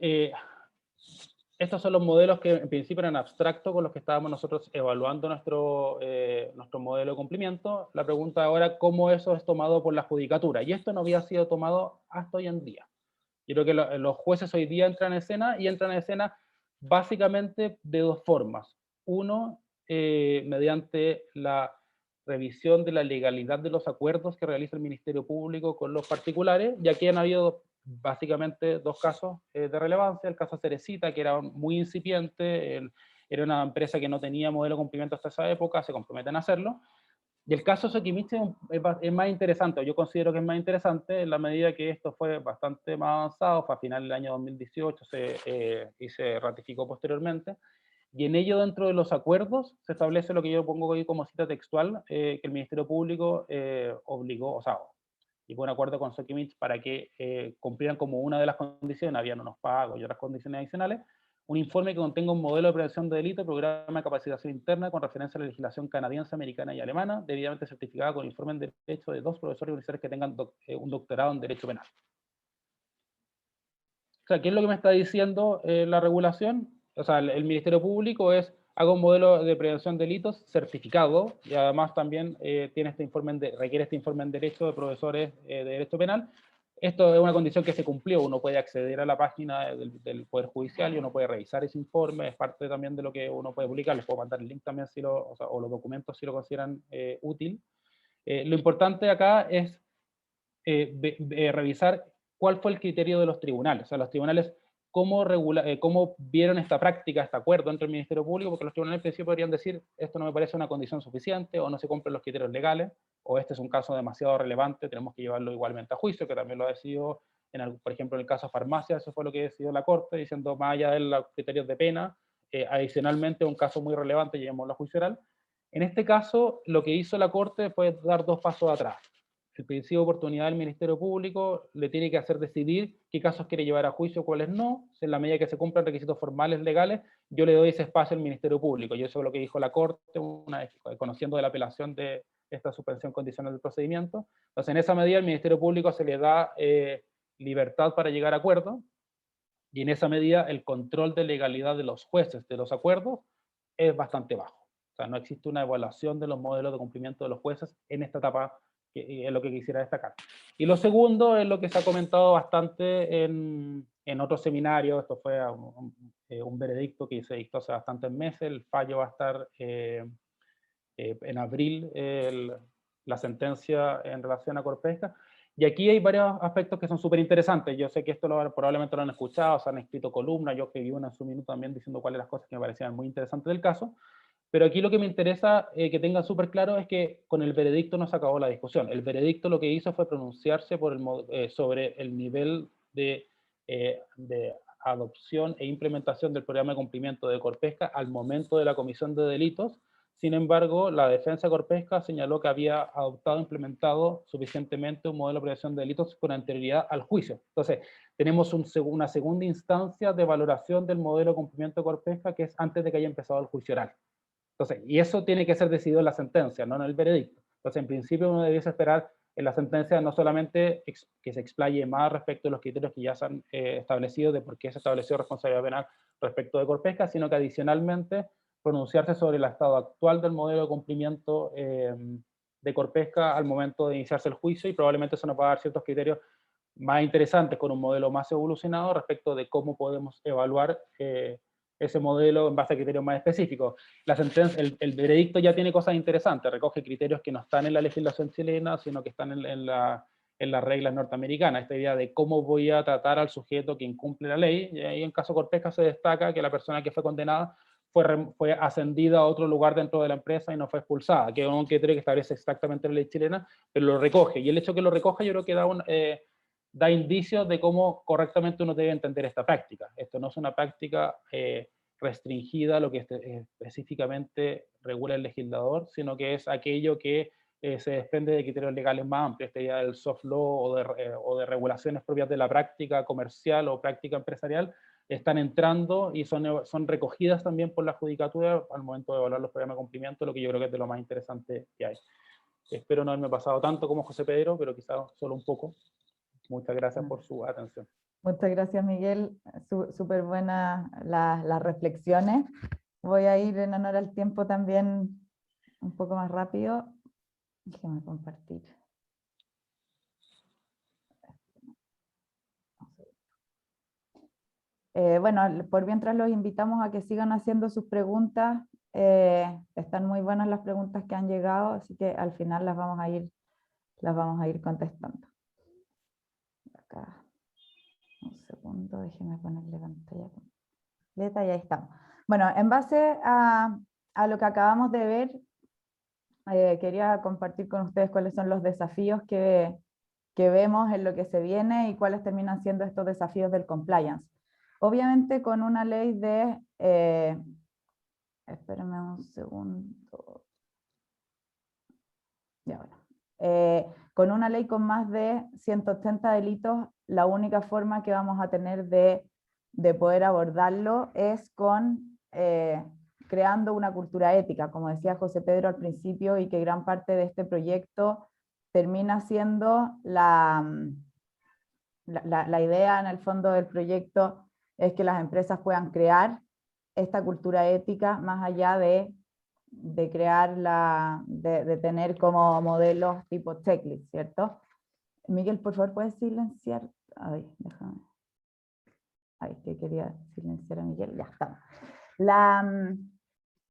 estos son los modelos que en principio eran abstractos con los que estábamos nosotros evaluando nuestro modelo de cumplimiento, la pregunta ahora, ¿cómo eso es tomado por la judicatura? Y esto no había sido tomado hasta hoy en día. Yo creo que los jueces hoy día entran en escena, y entran en escena básicamente de dos formas. Uno, mediante la revisión de la legalidad de los acuerdos que realiza el Ministerio Público con los particulares, y aquí han habido básicamente dos casos de relevancia. El caso Cerecita, que era muy incipiente, era una empresa que no tenía modelo de cumplimiento hasta esa época, se comprometen a hacerlo. Y el caso Sokimich es más interesante, yo considero que es más interesante en la medida que esto fue bastante más avanzado, fue a final del año 2018 y se ratificó posteriormente, y en ello, dentro de los acuerdos, se establece lo que yo pongo hoy como cita textual, que el Ministerio Público obligó, o sea, llegó a un acuerdo con Sokimich para que cumplieran como una de las condiciones, habían unos pagos y otras condiciones adicionales, un informe que contenga un modelo de prevención de delito, programa de capacitación interna con referencia a la legislación canadiense, americana y alemana, debidamente certificada con informe en derecho de 2 profesores universitarios que tengan un doctorado en derecho penal. O sea, ¿qué es lo que me está diciendo la regulación? O sea, el Ministerio Público haga un modelo de prevención de delitos certificado, y además también tiene requiere este informe en derecho de profesores de derecho penal. Esto es una condición que se cumplió, uno puede acceder a la página del Poder Judicial y uno puede revisar ese informe, es parte también de lo que uno puede publicar, les puedo mandar el link también o los documentos si lo consideran útil. Lo importante acá es revisar cuál fue el criterio de los tribunales, o sea, los tribunales cómo vieron esta práctica, este acuerdo entre el Ministerio Público, porque los tribunales en principio podrían decir, esto no me parece una condición suficiente, o no se cumplen los criterios legales, o este es un caso demasiado relevante, tenemos que llevarlo igualmente a juicio, que también lo ha decidido, por ejemplo, en el caso farmacia, eso fue lo que decidió la Corte, diciendo, más allá de los criterios de pena, adicionalmente, un caso muy relevante, llevémoslo a juicio oral. En este caso, lo que hizo la Corte fue dar dos pasos atrás. El principio de oportunidad del Ministerio Público le tiene que hacer decidir qué casos quiere llevar a juicio, cuáles no. En la medida que se cumplan requisitos formales legales, yo le doy ese espacio al Ministerio Público. Y eso es lo que dijo la Corte, una vez conociendo de la apelación de esta suspensión condicional del procedimiento. Entonces, en esa medida, al Ministerio Público se le da libertad para llegar a acuerdo, y en esa medida el control de legalidad de los jueces de los acuerdos es bastante bajo. O sea, no existe una evaluación de los modelos de cumplimiento de los jueces en esta etapa, que es lo que quisiera destacar. Y lo segundo es lo que se ha comentado bastante en otros seminarios. Esto fue un veredicto que se dictó hace bastantes meses, el fallo va a estar en abril, la sentencia en relación a Corpesca. Y aquí hay varios aspectos que son súper interesantes. Yo sé que esto probablemente lo han escuchado, se han escrito columnas, yo escribí una en su minuto también diciendo cuáles las cosas que me parecían muy interesantes del caso. Pero aquí lo que me interesa que tengan súper claro es que con el veredicto no se acabó la discusión. El veredicto lo que hizo fue pronunciarse sobre el nivel de adopción e implementación del programa de cumplimiento de Corpesca al momento de la comisión de delitos. Sin embargo, la defensa de Corpesca señaló que había adoptado e implementado suficientemente un modelo de prevención de delitos con anterioridad al juicio. Entonces, tenemos una segunda instancia de valoración del modelo de cumplimiento de Corpesca, que es antes de que haya empezado el juicio oral. Entonces, y eso tiene que ser decidido en la sentencia, no en el veredicto. Entonces, en principio uno debiese esperar en la sentencia no solamente que se explaye más respecto a los criterios que ya se han establecido de por qué se estableció responsabilidad penal respecto de Corpesca, sino que adicionalmente pronunciarse sobre el estado actual del modelo de cumplimiento de Corpesca al momento de iniciarse el juicio, y probablemente eso nos va a dar ciertos criterios más interesantes, con un modelo más evolucionado respecto de cómo podemos evaluar ese modelo en base a criterios más específicos. La sentencia, el veredicto ya tiene cosas interesantes, recoge criterios que no están en la legislación chilena, sino que están en las reglas norteamericanas, esta idea de cómo voy a tratar al sujeto que incumple la ley, y ahí en caso Corpesca se destaca que la persona que fue condenada fue ascendida a otro lugar dentro de la empresa y no fue expulsada, que es un criterio que establece exactamente la ley chilena, pero lo recoge, y el hecho de que lo recoja yo creo que da indicios de cómo correctamente uno debe entender esta práctica. Esto no es una práctica restringida a lo que específicamente regula el legislador, sino que es aquello que se desprende de criterios legales más amplios, esta idea del soft law o de regulaciones propias de la práctica comercial o práctica empresarial, están entrando y son recogidas también por la judicatura al momento de evaluar los programas de cumplimiento, lo que yo creo que es de lo más interesante que hay. Espero no haberme pasado tanto como José Pedro, pero quizás solo un poco. Muchas gracias por su atención. Muchas gracias, Miguel. Súper buenas las reflexiones. Voy a ir en honor al tiempo también un poco más rápido. Déjame compartir. Bueno, por mientras los invitamos a que sigan haciendo sus preguntas. Están muy buenas las preguntas que han llegado, así que al final las vamos a ir contestando. Acá. Un segundo, déjenme ponerle pantalla completa y ahí estamos. Bueno, en base a lo que acabamos de ver, quería compartir con ustedes cuáles son los desafíos que vemos en lo que se viene y cuáles terminan siendo estos desafíos del compliance. Obviamente con una ley de... espérenme un segundo. Ya, bueno. Con una ley con más de 180 delitos, la única forma que vamos a tener de poder abordarlo es con creando una cultura ética, como decía José Pedro al principio, y que gran parte de este proyecto termina siendo la idea en el fondo del proyecto es que las empresas puedan crear esta cultura ética más allá de crear de tener como modelos tipo checklist, ¿cierto? Miguel, por favor, ¿puedes silenciar? Ay, déjame. Ay, que quería silenciar a Miguel, ya está.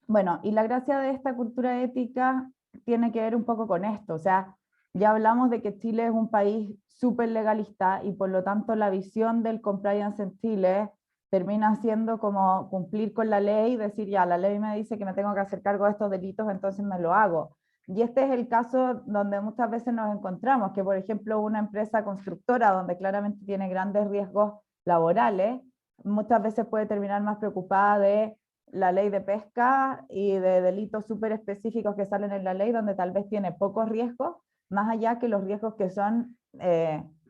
Bueno, y la gracia de esta cultura ética tiene que ver un poco con esto, o sea, ya hablamos de que Chile es un país súper legalista y por lo tanto la visión del compliance en Chile termina siendo como cumplir con la ley, decir ya, la ley me dice que me tengo que hacer cargo de estos delitos, entonces me lo hago. Y este es el caso donde muchas veces nos encontramos, que por ejemplo una empresa constructora donde claramente tiene grandes riesgos laborales, muchas veces puede terminar más preocupada de la ley de pesca y de delitos súper específicos que salen en la ley donde tal vez tiene pocos riesgos, más allá que los riesgos que son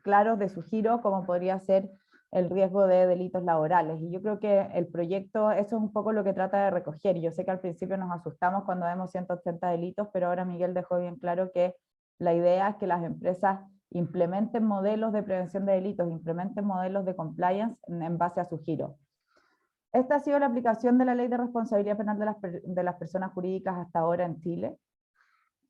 claros de su giro, como podría ser el riesgo de delitos laborales. Y yo creo que el proyecto, eso es un poco lo que trata de recoger. Yo sé que al principio nos asustamos cuando vemos 180 delitos, pero ahora Miguel dejó bien claro que la idea es que las empresas implementen modelos de prevención de delitos, implementen modelos de compliance en base a su giro. Esta ha sido la aplicación de la Ley de Responsabilidad Penal de las personas jurídicas hasta ahora en Chile.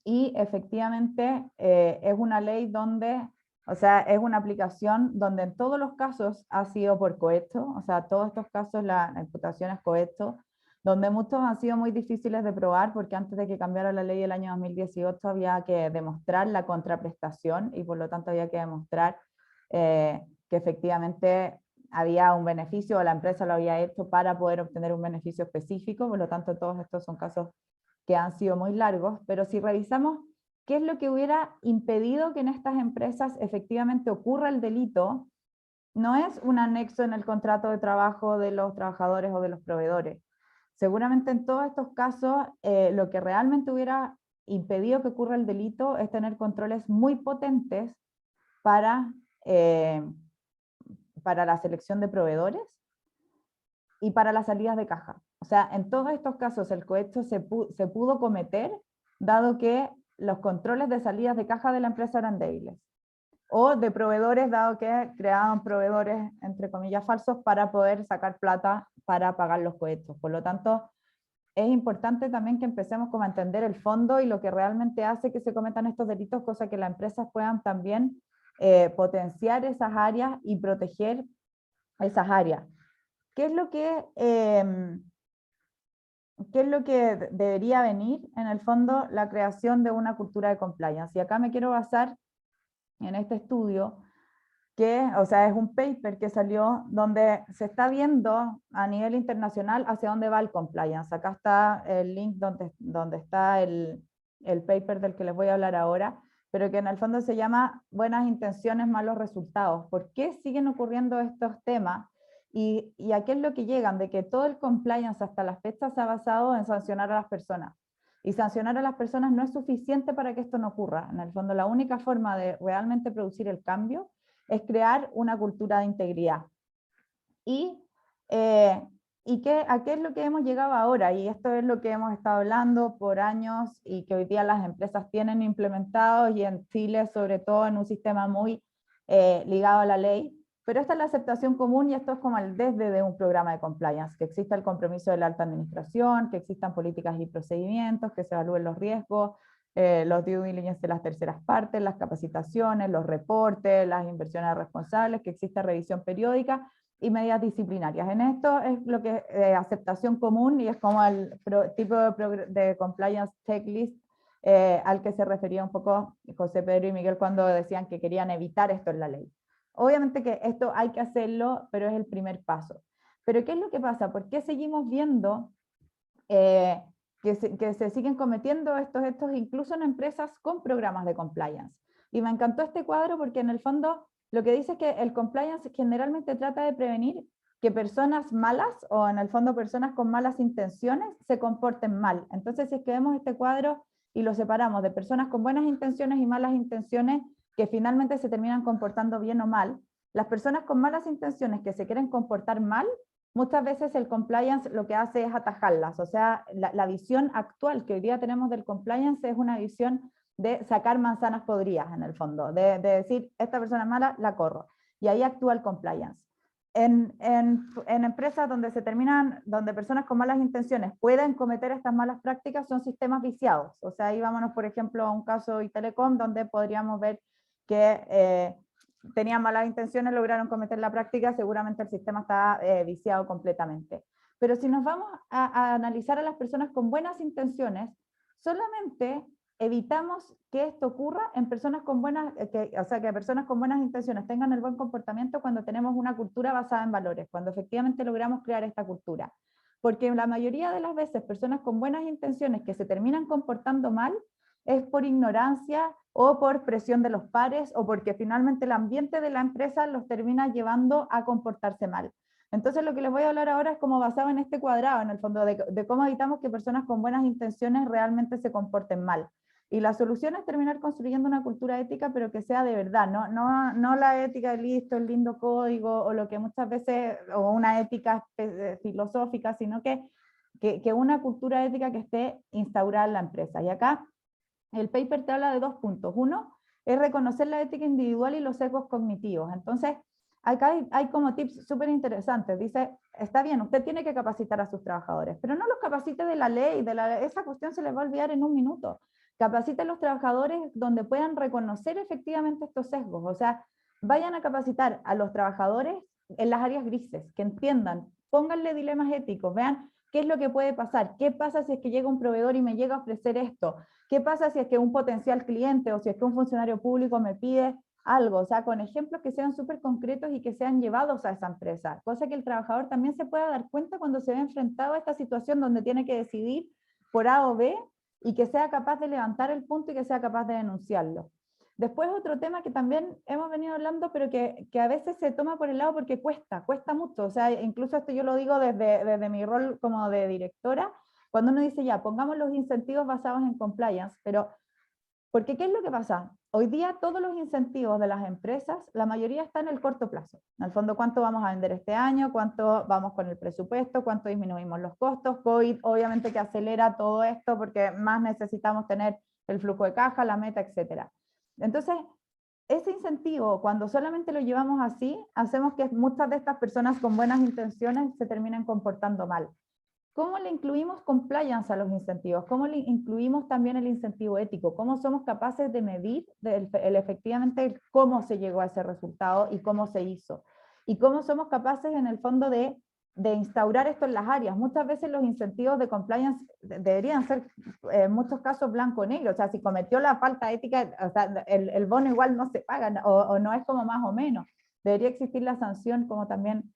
Y efectivamente es una ley donde, o sea, es una aplicación donde en todos los casos ha sido por cohecho, o sea, todos estos casos la imputación es cohecho, donde muchos han sido muy difíciles de probar porque antes de que cambiara la ley el año 2018 había que demostrar la contraprestación y por lo tanto había que demostrar que efectivamente había un beneficio o la empresa lo había hecho para poder obtener un beneficio específico, por lo tanto todos estos son casos que han sido muy largos, pero si revisamos qué es lo que hubiera impedido que en estas empresas efectivamente ocurra el delito, no es un anexo en el contrato de trabajo de los trabajadores o de los proveedores. Seguramente en todos estos casos lo que realmente hubiera impedido que ocurra el delito es tener controles muy potentes para la selección de proveedores y para las salidas de caja. O sea, en todos estos casos el cohecho se pudo cometer, dado que los controles de salidas de caja de la empresa eran débiles. O de proveedores, dado que creaban proveedores, entre comillas, falsos para poder sacar plata para pagar los cohechos. Por lo tanto, es importante también que empecemos como a entender el fondo y lo que realmente hace que se cometan estos delitos, cosa que las empresas puedan también potenciar esas áreas y proteger esas áreas. ¿Qué es lo que debería venir? En el fondo, la creación de una cultura de compliance. Y acá me quiero basar en este estudio, que, o sea, es un paper que salió donde se está viendo a nivel internacional hacia dónde va el compliance. Acá está el link donde está el paper del que les voy a hablar ahora, pero que en el fondo se llama Buenas intenciones, malos resultados. ¿Por qué siguen ocurriendo estos temas? Y a qué es lo que llegan, de que todo el compliance hasta la fecha se ha basado en sancionar a las personas. Y sancionar a las personas no es suficiente para que esto no ocurra. En el fondo, la única forma de realmente producir el cambio es crear una cultura de integridad. ¿A qué es lo que hemos llegado ahora? Y esto es lo que hemos estado hablando por años y que hoy día las empresas tienen implementado, y en Chile sobre todo en un sistema muy ligado a la ley. Pero esta es la aceptación común, y esto es como el desde de un programa de compliance, que exista el compromiso de la alta administración, que existan políticas y procedimientos, que se evalúen los riesgos, los due diligence de las terceras partes, las capacitaciones, los reportes, las inversiones responsables, que exista revisión periódica y medidas disciplinarias. En esto es lo que aceptación común, y es como el tipo de compliance checklist al que se refería un poco José Pedro y Miguel cuando decían que querían evitar esto en la ley. Obviamente que esto hay que hacerlo, pero es el primer paso. Pero ¿qué es lo que pasa? ¿Por qué seguimos viendo que se siguen cometiendo estos hechos incluso en empresas con programas de compliance? Y me encantó este cuadro porque en el fondo lo que dice es que el compliance generalmente trata de prevenir que personas malas, o en el fondo personas con malas intenciones, se comporten mal. Entonces, si es que vemos este cuadro y lo separamos de personas con buenas intenciones y malas intenciones, que finalmente se terminan comportando bien o mal, las personas con malas intenciones que se quieren comportar mal, muchas veces el compliance lo que hace es atajarlas. O sea, la visión actual que hoy día tenemos del compliance es una visión de sacar manzanas podridas en el fondo, de decir, esta persona es mala, la corro. Y ahí actúa el compliance. En empresas donde personas con malas intenciones pueden cometer estas malas prácticas, son sistemas viciados. O sea, ahí vámonos, por ejemplo, a un caso de Telecom, donde podríamos ver que tenían malas intenciones, lograron cometer la práctica, seguramente el sistema está viciado completamente. Pero si nos vamos a analizar a las personas con buenas intenciones, solamente evitamos que esto ocurra en personas con buenas, o sea, que personas con buenas intenciones tengan el buen comportamiento cuando tenemos una cultura basada en valores, cuando efectivamente logramos crear esta cultura. Porque la mayoría de las veces personas con buenas intenciones que se terminan comportando mal es por ignorancia o por presión de los pares, o porque finalmente el ambiente de la empresa los termina llevando a comportarse mal. Entonces lo que les voy a hablar ahora es como basado en este cuadrado, en el fondo, de cómo evitamos que personas con buenas intenciones realmente se comporten mal. Y la solución es terminar construyendo una cultura ética, pero que sea de verdad, no la ética de listo, el lindo código, o lo que muchas veces, o una ética filosófica, sino que una cultura ética que esté instaurada en la empresa. Y acá el paper te habla de 2 puntos. Uno es reconocer la ética individual y los sesgos cognitivos. Entonces, acá hay como tips súper interesantes. Dice, está bien, usted tiene que capacitar a sus trabajadores, pero no los capacite de la ley, esa cuestión se les va a olvidar en un minuto. Capacite a los trabajadores donde puedan reconocer efectivamente estos sesgos. O sea, vayan a capacitar a los trabajadores en las áreas grises, que entiendan, pónganle dilemas éticos, vean qué es lo que puede pasar, qué pasa si es que llega un proveedor y me llega a ofrecer esto, qué pasa si es que un potencial cliente o si es que un funcionario público me pide algo, o sea, con ejemplos que sean súper concretos y que sean llevados a esa empresa, cosa que el trabajador también se pueda dar cuenta cuando se ve enfrentado a esta situación donde tiene que decidir por A o B, y que sea capaz de levantar el punto y que sea capaz de denunciarlo. Después otro tema que también hemos venido hablando, pero que a veces se toma por el lado porque cuesta mucho, o sea, incluso esto yo lo digo desde mi rol como de directora, cuando uno dice ya, pongamos los incentivos basados en compliance, pero porque ¿qué es lo que pasa? Hoy día todos los incentivos de las empresas, la mayoría están en el corto plazo. En el fondo, ¿cuánto vamos a vender este año? ¿Cuánto vamos con el presupuesto? ¿Cuánto disminuimos los costos? COVID obviamente que acelera todo esto porque más necesitamos tener el flujo de caja, la meta, etc. Entonces, ese incentivo, cuando solamente lo llevamos así, hacemos que muchas de estas personas con buenas intenciones se terminen comportando mal. ¿cómo le incluimos compliance a los incentivos? ¿Cómo le incluimos también el incentivo ético? ¿Cómo somos capaces de medir efectivamente cómo se llegó a ese resultado y cómo se hizo? Y cómo somos capaces en el fondo de instaurar esto en las áreas. Muchas veces los incentivos de compliance deberían ser en muchos casos blanco-negro, o sea, si cometió la falta ética, o sea, el bono igual no se paga, o no es como más o menos. Debería existir la sanción, como también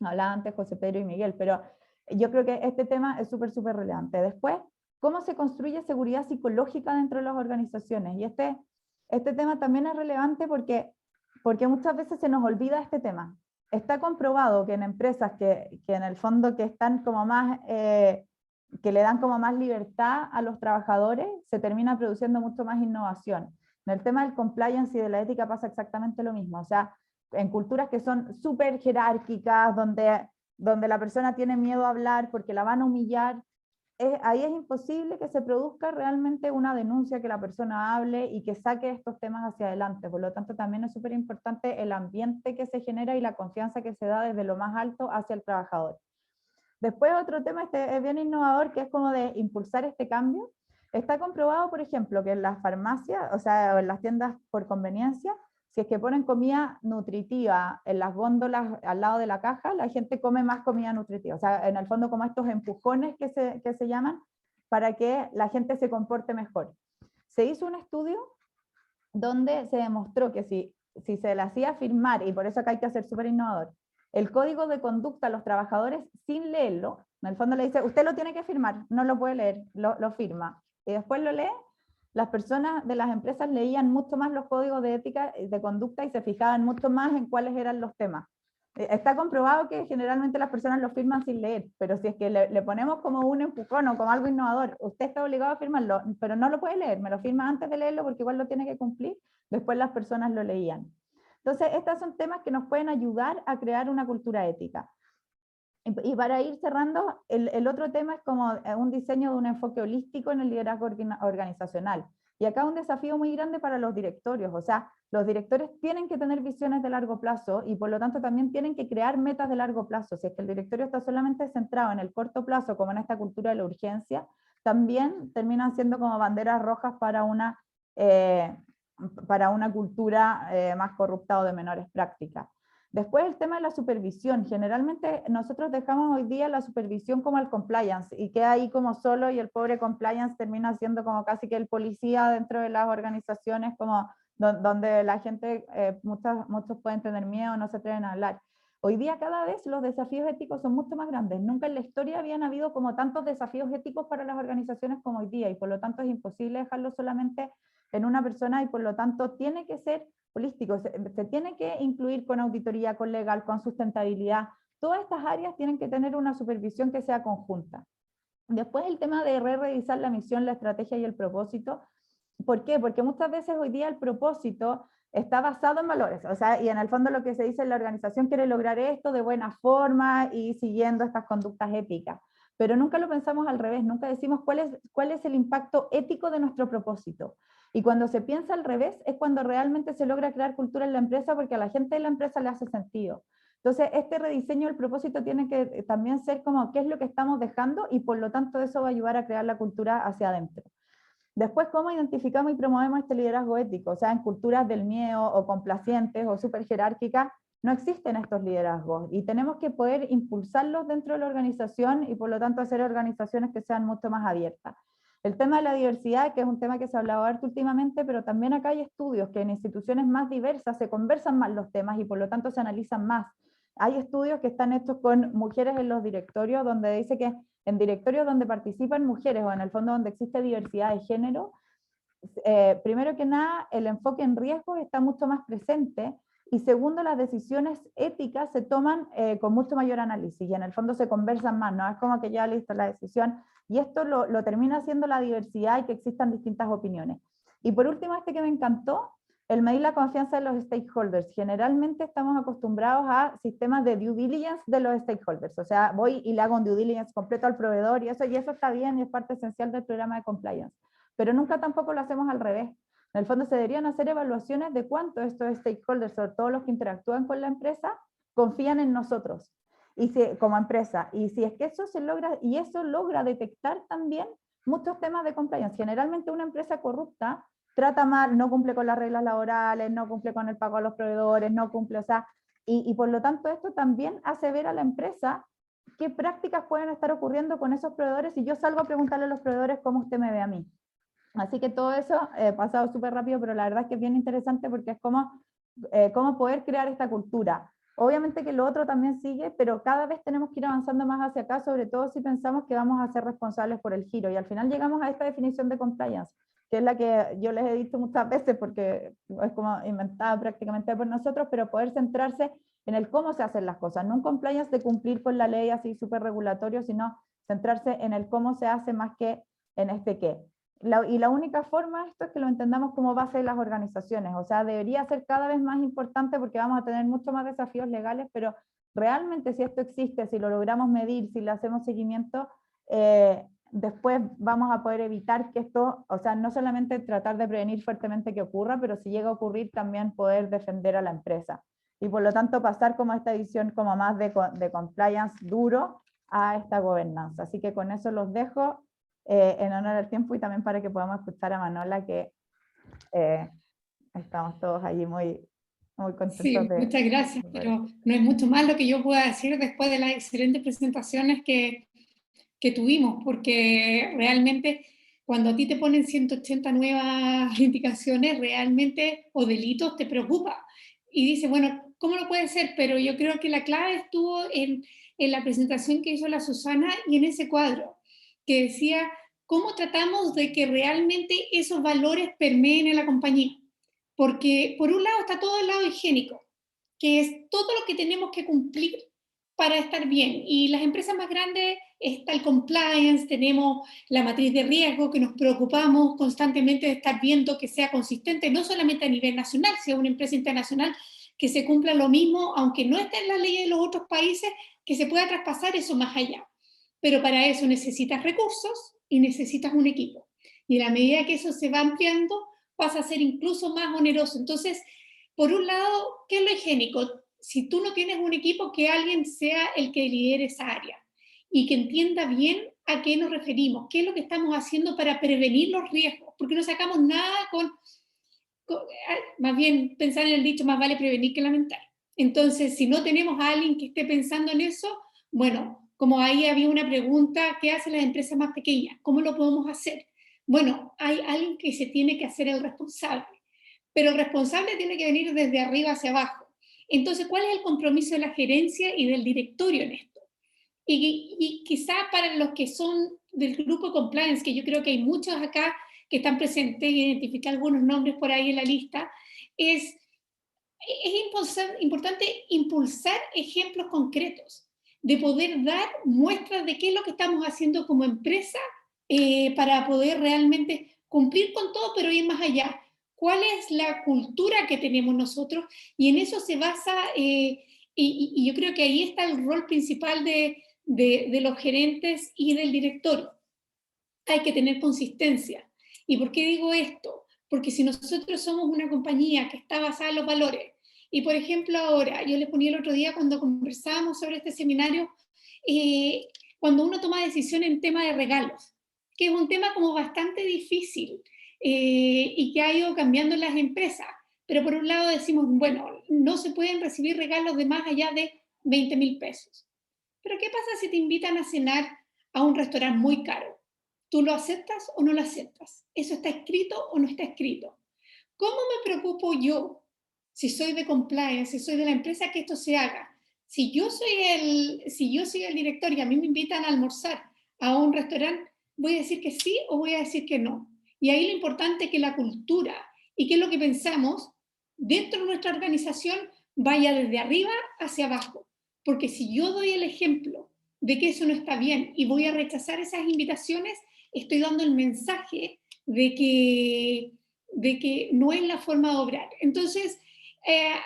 hablaba antes José Pedro y Miguel, pero yo creo que este tema es súper, súper relevante. Después, ¿cómo se construye seguridad psicológica dentro de las organizaciones? Y este tema también es relevante porque muchas veces se nos olvida este tema. Está comprobado que en empresas que en el fondo que están como más, que le dan como más libertad a los trabajadores, se termina produciendo mucho más innovación. En el tema del compliance y de la ética pasa exactamente lo mismo. O sea, en culturas que son súper jerárquicas, donde la persona tiene miedo a hablar porque la van a humillar, ahí es imposible que se produzca realmente una denuncia, que la persona hable y que saque estos temas hacia adelante. Por lo tanto, también es súper importante el ambiente que se genera y la confianza que se da desde lo más alto hacia el trabajador. Después otro tema es bien innovador, que es como de impulsar este cambio. Está comprobado, por ejemplo, que en las farmacias, o sea, en las tiendas por conveniencia, si es que ponen comida nutritiva en las góndolas al lado de la caja, la gente come más comida nutritiva. O sea, en el fondo como estos empujones que se llaman, para que la gente se comporte mejor. Se hizo un estudio donde se demostró que si se le hacía firmar, y por eso acá hay que ser súper innovador, el código de conducta a los trabajadores sin leerlo, en el fondo le dice, usted lo tiene que firmar, no lo puede leer, lo firma, y después lo lee. Las personas de las empresas leían mucho más los códigos de ética, de conducta, y se fijaban mucho más en cuáles eran los temas. Está comprobado que generalmente las personas lo firman sin leer, pero si es que le ponemos como un empujón o como algo innovador, usted está obligado a firmarlo, pero no lo puede leer, me lo firma antes de leerlo porque igual lo tiene que cumplir, después las personas lo leían. Entonces, estos son temas que nos pueden ayudar a crear una cultura ética. Y para ir cerrando, el otro tema es como un diseño de un enfoque holístico en el liderazgo organizacional. Y acá un desafío muy grande para los directorios, o sea, los directores tienen que tener visiones de largo plazo y por lo tanto también tienen que crear metas de largo plazo. Si es que el directorio está solamente centrado en el corto plazo, como en esta cultura de la urgencia, también terminan siendo como banderas rojas para una cultura más corrupta o de menores prácticas. Después el tema de la supervisión. Generalmente nosotros dejamos hoy día la supervisión como el compliance y queda ahí como solo, y el pobre compliance termina siendo como casi que el policía dentro de las organizaciones, como donde la gente, muchos pueden tener miedo, no se atreven a hablar. Hoy día cada vez los desafíos éticos son mucho más grandes. Nunca en la historia habían habido como tantos desafíos éticos para las organizaciones como hoy día, y por lo tanto es imposible dejarlo solamente en una persona, y por lo tanto tiene que ser holístico, se tiene que incluir con auditoría, con legal, con sustentabilidad. Todas estas áreas tienen que tener una supervisión que sea conjunta. Después el tema de revisar la misión, la estrategia y el propósito. ¿Por qué? Porque muchas veces hoy día el propósito está basado en valores, o sea, y en el fondo lo que se dice en la organización quiere lograr esto de buena forma y siguiendo estas conductas éticas, pero nunca lo pensamos al revés, nunca decimos cuál es el impacto ético de nuestro propósito. Y cuando se piensa al revés es cuando realmente se logra crear cultura en la empresa, porque a la gente de la empresa le hace sentido. Entonces, este rediseño del propósito tiene que también ser como qué es lo que estamos dejando, y por lo tanto eso va a ayudar a crear la cultura hacia adentro. Después, ¿cómo identificamos y promovemos este liderazgo ético? O sea, en culturas del miedo o complacientes o súper jerárquicas, no existen estos liderazgos y tenemos que poder impulsarlos dentro de la organización y por lo tanto hacer organizaciones que sean mucho más abiertas. El tema de la diversidad, que es un tema que se ha hablado harto últimamente, pero también acá hay estudios que en instituciones más diversas se conversan más los temas y por lo tanto se analizan más. Hay estudios que están hechos con mujeres en los directorios, donde dice que en directorios donde participan mujeres o en el fondo donde existe diversidad de género, primero que nada el enfoque en riesgos está mucho más presente, y segundo, las decisiones éticas se toman con mucho mayor análisis y en el fondo se conversan más, no es como que ya listo la decisión, y esto lo termina haciendo la diversidad y que existan distintas opiniones. Y por último, este que me encantó, el medir la confianza de los stakeholders. Generalmente estamos acostumbrados a sistemas de due diligence de los stakeholders, o sea, voy y le hago un due diligence completo al proveedor y eso está bien y es parte esencial del programa de compliance, pero nunca tampoco lo hacemos al revés. En el fondo se deberían hacer evaluaciones de cuánto estos stakeholders, sobre todo los que interactúan con la empresa, confían en nosotros. y si, como empresa. Y si es que eso se logra, y eso logra detectar también muchos temas de compliance. Generalmente una empresa corrupta trata mal, no cumple con las reglas laborales, no cumple con el pago a los proveedores, no cumple, o sea, y por lo tanto esto también hace ver a la empresa qué prácticas pueden estar ocurriendo con esos proveedores, y yo salgo a preguntarle a los proveedores cómo usted me ve a mí. Así que todo eso pasado súper rápido, pero la verdad es que es bien interesante porque es como cómo poder crear esta cultura. Obviamente que lo otro también sigue, pero cada vez tenemos que ir avanzando más hacia acá, sobre todo si pensamos que vamos a ser responsables por el giro. Y al final llegamos a esta definición de compliance, que es la que yo les he dicho muchas veces, porque es como inventada prácticamente por nosotros, pero poder centrarse en el cómo se hacen las cosas. No un compliance de cumplir con la ley así súper regulatorio, sino centrarse en el cómo se hace más que en este qué. Y la única forma de esto es que lo entendamos como base de las organizaciones, o sea, debería ser cada vez más importante porque vamos a tener mucho más desafíos legales, pero realmente si esto existe, si lo logramos medir, si le hacemos seguimiento, después vamos a poder evitar que esto, o sea, no solamente tratar de prevenir fuertemente que ocurra, pero si llega a ocurrir también poder defender a la empresa. Y por lo tanto pasar como esta visión como más de compliance duro a esta gobernanza. Así que con eso los dejo. En honor al tiempo y también para que podamos escuchar a Manola, que estamos todos allí muy contentos. Sí, muchas gracias, pero no es mucho más lo que yo pueda decir después de las excelentes presentaciones que tuvimos, porque realmente cuando a ti te ponen 180 nuevas indicaciones realmente o delitos te preocupa y dices, bueno, ¿cómo lo puede ser? Pero yo creo que la clave estuvo en la presentación que hizo la Susana y en ese cuadro que decía cómo tratamos de que realmente esos valores permeen en la compañía. Porque por un lado está todo el lado higiénico, que es todo lo que tenemos que cumplir para estar bien. Y las empresas más grandes está el compliance, tenemos la matriz de riesgo, que nos preocupamos constantemente de estar viendo que sea consistente, no solamente a nivel nacional, sino una empresa internacional, que se cumpla lo mismo, aunque no esté en la ley de los otros países, que se pueda traspasar eso más allá. Pero para eso necesitas recursos y necesitas un equipo. Y a la medida que eso se va ampliando, pasa a ser incluso más oneroso. Entonces, por un lado, ¿qué es lo higiénico? Si tú no tienes un equipo, que alguien sea el que lidere esa área y que entienda bien a qué nos referimos, qué es lo que estamos haciendo para prevenir los riesgos, porque no sacamos nada con más bien pensar en el dicho, más vale prevenir que lamentar. Entonces, si no tenemos a alguien que esté pensando en eso, bueno, como ahí había una pregunta, ¿qué hacen las empresas más pequeñas? ¿Cómo lo podemos hacer? Bueno, hay alguien que se tiene que hacer el responsable, pero el responsable tiene que venir desde arriba hacia abajo. Entonces, ¿cuál es el compromiso de la gerencia y del directorio en esto? Y quizá para los que son del grupo compliance, que yo creo que hay muchos acá que están presentes, y identificar algunos nombres por ahí en la lista, es importante impulsar ejemplos concretos, de poder dar muestras de qué es lo que estamos haciendo como empresa para poder realmente cumplir con todo, pero ir más allá. ¿Cuál es la cultura que tenemos nosotros? Y en eso se basa, y yo creo que ahí está el rol principal de los gerentes y del directorio. Hay que tener consistencia. ¿Y por qué digo esto? Porque si nosotros somos una compañía que está basada en los valores, y por ejemplo ahora, yo les ponía el otro día cuando conversábamos sobre este seminario, cuando uno toma decisiones en tema de regalos, que es un tema como bastante difícil y que ha ido cambiando en las empresas, pero por un lado decimos, bueno, no se pueden recibir regalos de más allá de 20.000 pesos. Pero ¿qué pasa si te invitan a cenar a un restaurante muy caro? ¿Tú lo aceptas o no lo aceptas? ¿Eso está escrito o no está escrito? ¿Cómo me preocupo yo, si soy de compliance, si soy de la empresa, que esto se haga? Si yo soy el director y a mí me invitan a almorzar a un restaurante, ¿voy a decir que sí o voy a decir que no? Y ahí lo importante es que la cultura y qué es lo que pensamos dentro de nuestra organización vaya desde arriba hacia abajo. Porque si yo doy el ejemplo de que eso no está bien y voy a rechazar esas invitaciones, estoy dando el mensaje de que no es la forma de obrar. Entonces,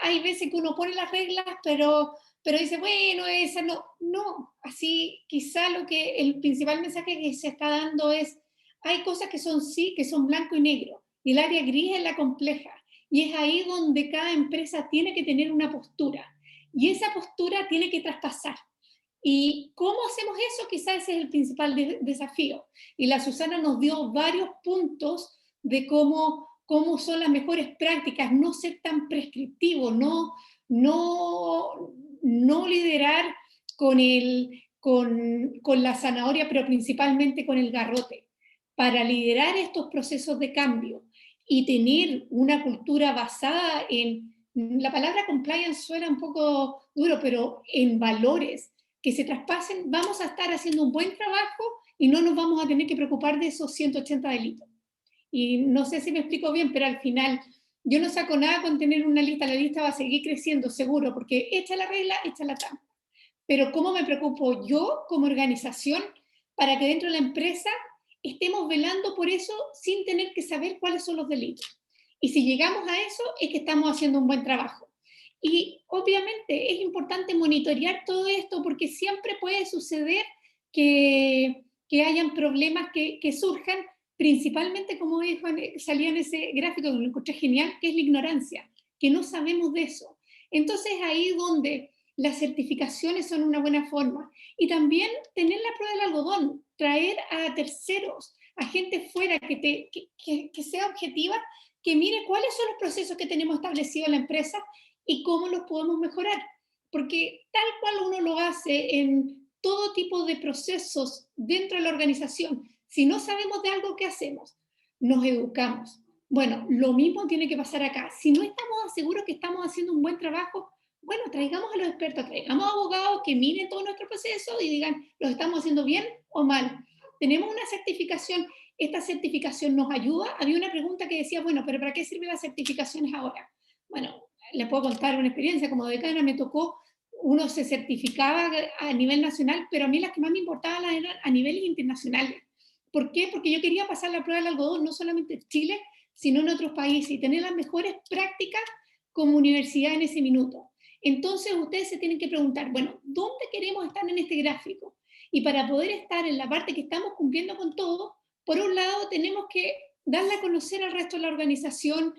hay veces que uno pone las reglas, pero dice, bueno, esa no. No, así quizá el principal mensaje que se está dando es, hay cosas que son sí, que son blanco y negro, y el área gris es la compleja, y es ahí donde cada empresa tiene que tener una postura, y esa postura tiene que traspasar. ¿Y cómo hacemos eso? Quizás ese es el principal desafío. Y la Susana nos dio varios puntos de cómo son las mejores prácticas, no ser tan prescriptivo, no liderar con la zanahoria, pero principalmente con el garrote, para liderar estos procesos de cambio y tener una cultura basada en, la palabra compliance suena un poco duro, pero en valores que se traspasen, vamos a estar haciendo un buen trabajo y no nos vamos a tener que preocupar de esos 180 delitos. Y no sé si me explico bien, pero al final yo no saco nada con tener una lista, la lista va a seguir creciendo seguro, porque echa la regla, echa la trampa. Pero ¿cómo me preocupo yo como organización para que dentro de la empresa estemos velando por eso sin tener que saber cuáles son los delitos? Y si llegamos a eso, es que estamos haciendo un buen trabajo. Y obviamente es importante monitorear todo esto porque siempre puede suceder que hayan problemas que surjan, principalmente como dijo, salía en ese gráfico que lo encontré genial, que es la ignorancia, que no sabemos de eso. Entonces ahí donde las certificaciones son una buena forma. Y también tener la prueba del algodón, traer a terceros, a gente fuera que sea objetiva, que mire cuáles son los procesos que tenemos establecidos en la empresa y cómo los podemos mejorar. Porque tal cual uno lo hace en todo tipo de procesos dentro de la organización, si no sabemos de algo, ¿qué hacemos? Nos educamos. Bueno, lo mismo tiene que pasar acá. Si no estamos seguros que estamos haciendo un buen trabajo, bueno, traigamos a los expertos, traigamos abogados que miren todo nuestro proceso y digan, ¿lo estamos haciendo bien o mal? Tenemos una certificación, esta certificación nos ayuda. Había una pregunta que decía, bueno, ¿pero para qué sirven las certificaciones ahora? Bueno, les puedo contar una experiencia, como decana me tocó, uno se certificaba a nivel nacional, pero a mí las que más me importaban eran a niveles internacionales. ¿Por qué? Porque yo quería pasar la prueba del algodón, no solamente en Chile, sino en otros países, y tener las mejores prácticas como universidad en ese minuto. Entonces ustedes se tienen que preguntar, bueno, ¿dónde queremos estar en este gráfico? Y para poder estar en la parte que estamos cumpliendo con todo, por un lado tenemos que darle a conocer al resto de la organización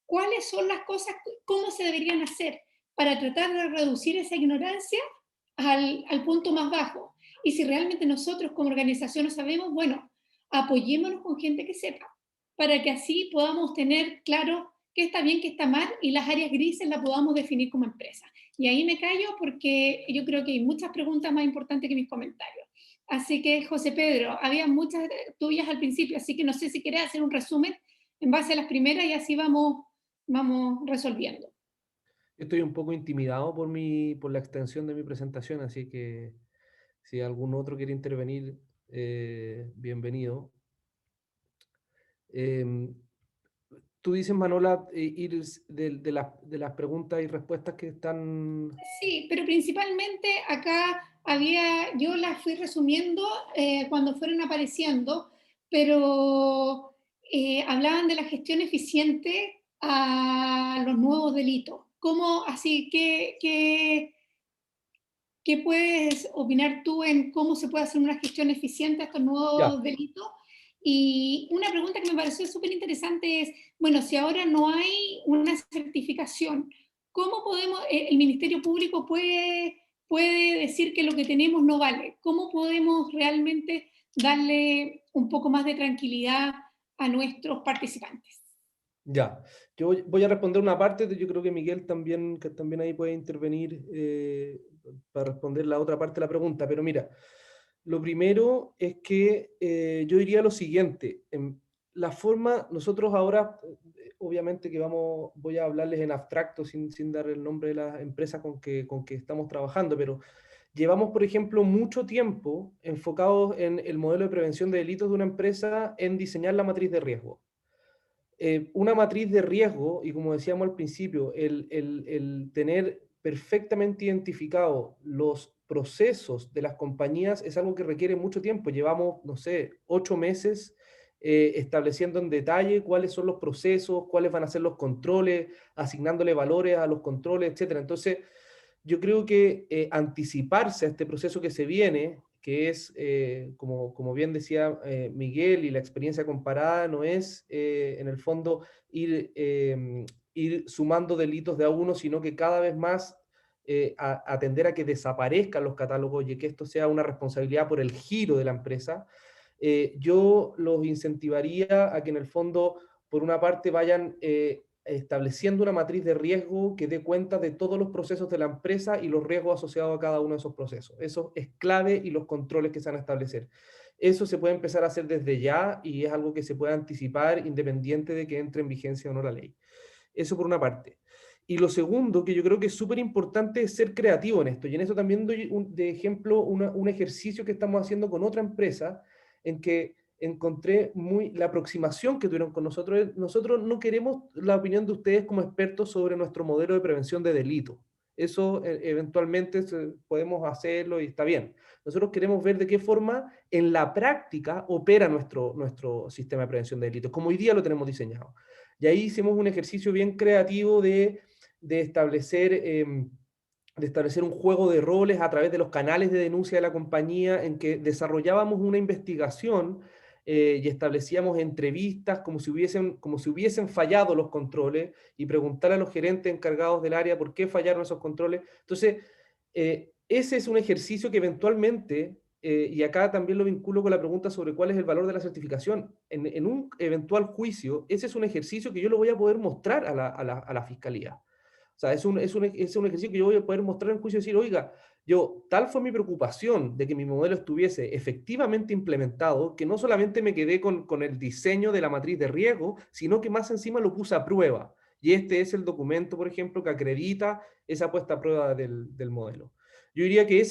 cuáles son las cosas, cómo se deberían hacer para tratar de reducir esa ignorancia al punto más bajo. Y si realmente nosotros como organización no sabemos, bueno, apoyémonos con gente que sepa, para que así podamos tener claro qué está bien, qué está mal, y las áreas grises las podamos definir como empresa. Y ahí me callo porque yo creo que hay muchas preguntas más importantes que mis comentarios. Así que, José Pedro, había muchas tuyas al principio, así que no sé si querés hacer un resumen en base a las primeras y así vamos resolviendo. Estoy un poco intimidado por la extensión de mi presentación, así que si algún otro quiere intervenir, bienvenido. Tú dices, Manola, ir de las preguntas y respuestas que están... Sí, pero principalmente acá yo las fui resumiendo cuando fueron apareciendo, pero hablaban de la gestión eficiente a los nuevos delitos. ¿Cómo, así, qué puedes opinar tú en cómo se puede hacer una gestión eficiente a estos nuevos delitos? Y una pregunta que me pareció súper interesante es, bueno, si ahora no hay una certificación, ¿cómo podemos, el Ministerio Público puede decir que lo que tenemos no vale? ¿Cómo podemos realmente darle un poco más de tranquilidad a nuestros participantes? Ya, yo voy a responder una parte, yo creo que Miguel también ahí puede intervenir para responder la otra parte de la pregunta, pero mira, lo primero es que yo diría lo siguiente, la forma, nosotros ahora, obviamente que voy a hablarles en abstracto sin dar el nombre de las empresas con que estamos trabajando, pero llevamos, por ejemplo, mucho tiempo enfocados en el modelo de prevención de delitos de una empresa en diseñar la matriz de riesgo. Una matriz de riesgo, y como decíamos al principio, el tener perfectamente identificados los procesos de las compañías es algo que requiere mucho tiempo. Llevamos, no sé, 8 meses estableciendo en detalle cuáles son los procesos, cuáles van a ser los controles, asignándole valores a los controles, etc. Entonces, yo creo que anticiparse a este proceso que se viene, que es, como bien decía Miguel, y la experiencia comparada no es, en el fondo, ir sumando delitos de a uno, sino que cada vez más atender a que desaparezcan los catálogos y que esto sea una responsabilidad por el giro de la empresa, yo los incentivaría a que en el fondo, por una parte, vayan estableciendo una matriz de riesgo que dé cuenta de todos los procesos de la empresa y los riesgos asociados a cada uno de esos procesos. Eso es clave, y los controles que se van a establecer. Eso se puede empezar a hacer desde ya y es algo que se puede anticipar independiente de que entre en vigencia o no la ley. Eso por una parte. Y lo segundo, que yo creo que es súper importante, es ser creativo en esto. Y en eso también doy de ejemplo un ejercicio que estamos haciendo con otra empresa, en que encontré la aproximación que tuvieron con nosotros. Nosotros no queremos la opinión de ustedes como expertos sobre nuestro modelo de prevención de delito. Eso eventualmente podemos hacerlo y está bien. Nosotros queremos ver de qué forma en la práctica opera nuestro sistema de prevención de delitos, como hoy día lo tenemos diseñado. Y ahí hicimos un ejercicio bien creativo de establecer un juego de roles a través de los canales de denuncia de la compañía, en que desarrollábamos una investigación y establecíamos entrevistas como si hubiesen fallado los controles, y preguntar a los gerentes encargados del área por qué fallaron esos controles. Entonces, ese es un ejercicio que eventualmente, y acá también lo vinculo con la pregunta sobre cuál es el valor de la certificación, en un eventual juicio, ese es un ejercicio que yo lo voy a poder mostrar a la fiscalía. O sea, es un ejercicio que yo voy a poder mostrar en juicio y decir, oiga, tal fue mi preocupación de que mi modelo estuviese efectivamente implementado, que no solamente me quedé con el diseño de la matriz de riesgo, sino que más encima lo puse a prueba. Y este es el documento, por ejemplo, que acredita esa puesta a prueba del modelo. Yo diría que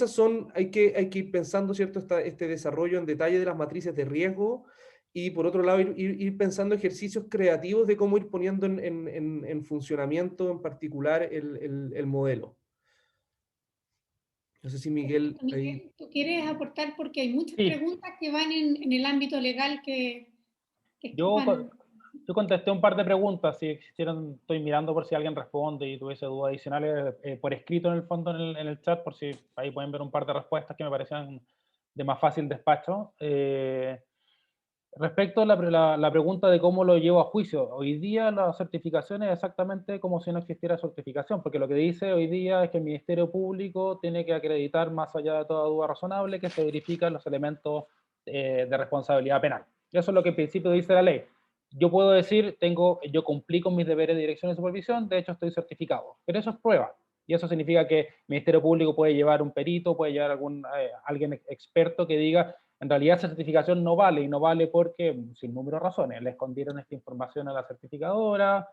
hay que ir pensando, ¿cierto?, este desarrollo en detalle de las matrices de riesgo, y por otro lado ir pensando ejercicios creativos de cómo ir poniendo en funcionamiento en particular el modelo. No sé si Miguel... Miguel, ¿tú quieres aportar? Porque hay muchas Sí. preguntas que van en el ámbito legal que Yo van... contesté un par de preguntas, si existieron, estoy mirando por si alguien responde y tuviese dudas adicionales, por escrito en el fondo en el chat, por si ahí pueden ver un par de respuestas que me parecían de más fácil despacho. Respecto a la pregunta de cómo lo llevo a juicio, hoy día la certificación es exactamente como si no existiera certificación, porque lo que dice hoy día es que el Ministerio Público tiene que acreditar, más allá de toda duda razonable, que se verifican los elementos de responsabilidad penal. Eso es lo que en principio dice la ley. Yo puedo decir, yo cumplí con mis deberes de dirección y supervisión, de hecho estoy certificado, pero eso es prueba. Y eso significa que el Ministerio Público puede llevar un perito, puede llevar alguien experto que diga, en realidad esa certificación no vale, y no vale porque, sin número de razones, le escondieron esta información a la certificadora,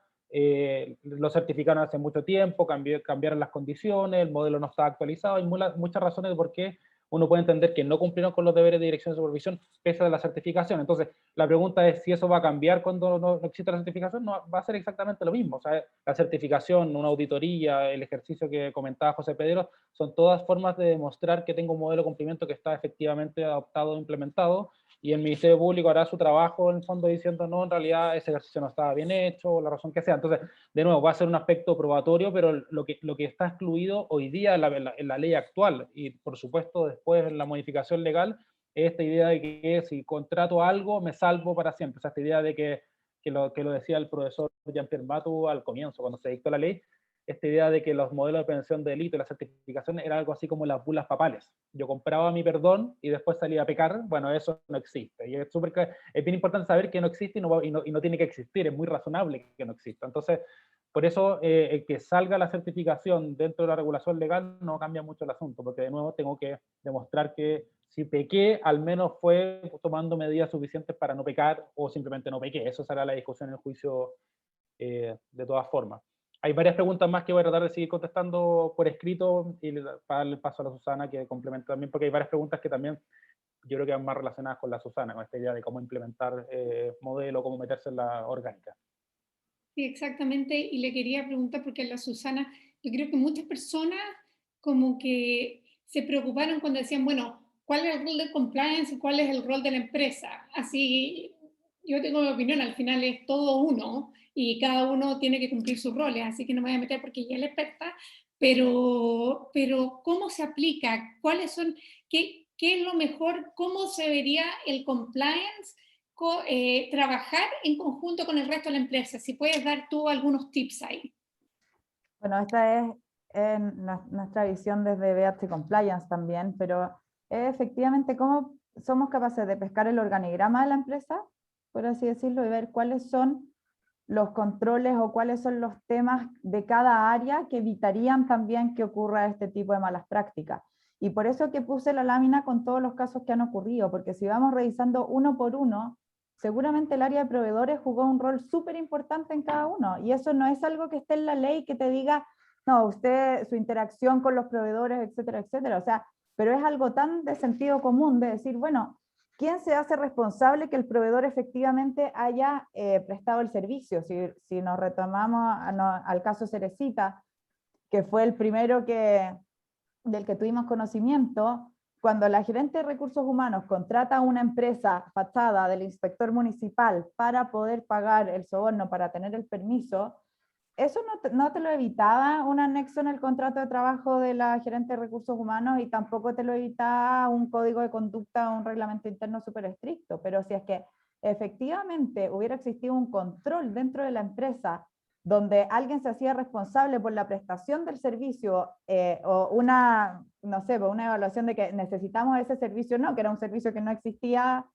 lo certificaron hace mucho tiempo, cambiaron las condiciones, el modelo no está actualizado, hay muchas razones de por qué uno puede entender que no cumplieron con los deberes de dirección y supervisión pese a la certificación. Entonces, la pregunta es si eso va a cambiar cuando no existe la certificación. No, va a ser exactamente lo mismo. O sea, la certificación, una auditoría, el ejercicio que comentaba José Pedro, son todas formas de demostrar que tengo un modelo de cumplimiento que está efectivamente adoptado e implementado, y el Ministerio Público hará su trabajo en el fondo diciendo, no, en realidad ese ejercicio no estaba bien hecho, o la razón que sea. Entonces, de nuevo, va a ser un aspecto probatorio, pero lo que está excluido hoy día en la ley actual, y por supuesto después en la modificación legal, es esta idea de que si contrato algo, me salvo para siempre. O sea, esta idea de que lo decía el profesor Jean-Pierre Matou al comienzo, cuando se dictó la ley, esta idea de que los modelos de prevención de delito y la certificación era algo así como las bulas papales. Yo compraba mi perdón y después salía a pecar. Bueno, eso no existe. Y es bien importante saber que no existe y no tiene que existir. Es muy razonable que no exista. Entonces, por eso el que salga la certificación dentro de la regulación legal no cambia mucho el asunto, porque de nuevo tengo que demostrar que si pequé, al menos fue tomando medidas suficientes para no pecar, o simplemente no pequé. Eso será la discusión en el juicio de todas formas. Hay varias preguntas más que voy a tratar de seguir contestando por escrito, y para darle el paso a la Susana que complemente también, porque hay varias preguntas que también yo creo que van más relacionadas con la Susana, con esta idea de cómo implementar modelo, cómo meterse en la orgánica. Sí, exactamente, y le quería preguntar, porque la Susana, yo creo que muchas personas como que se preocuparon cuando decían, bueno, ¿cuál es el rol de compliance y cuál es el rol de la empresa? Así, yo tengo mi opinión, al final es todo uno, y cada uno tiene que cumplir sus roles, así que no me voy a meter porque ella es la experta, pero ¿cómo se aplica? ¿Cuáles son, qué es lo mejor? ¿Cómo se vería el compliance? Trabajar en conjunto con el resto de la empresa. Si puedes dar tú algunos tips ahí. Bueno, esta es nuestra visión desde BH Compliance también, pero es efectivamente cómo somos capaces de pescar el organigrama de la empresa, por así decirlo, y ver cuáles son los controles o cuáles son los temas de cada área que evitarían también que ocurra este tipo de malas prácticas. Y por eso que puse la lámina con todos los casos que han ocurrido, porque si vamos revisando uno por uno, seguramente el área de proveedores jugó un rol súper importante en cada uno, y eso no es algo que esté en la ley que te diga, no, usted, su interacción con los proveedores, etcétera, etcétera, o sea, pero es algo tan de sentido común de decir, bueno, ¿quién se hace responsable que el proveedor efectivamente haya prestado el servicio? Si nos retomamos al caso Cerecita, que fue el primero del que tuvimos conocimiento, cuando la gerente de recursos humanos contrata a una empresa fachada del inspector municipal para poder pagar el soborno, para tener el permiso, eso no te lo evitaba un anexo en el contrato de trabajo de la gerente de recursos humanos, y tampoco te lo evitaba un código de conducta o un reglamento interno súper estricto, pero si es que efectivamente hubiera existido un control dentro de la empresa donde alguien se hacía responsable por la prestación del servicio, o una, no sé, una evaluación de que necesitamos ese servicio, no, que era un servicio que no existía,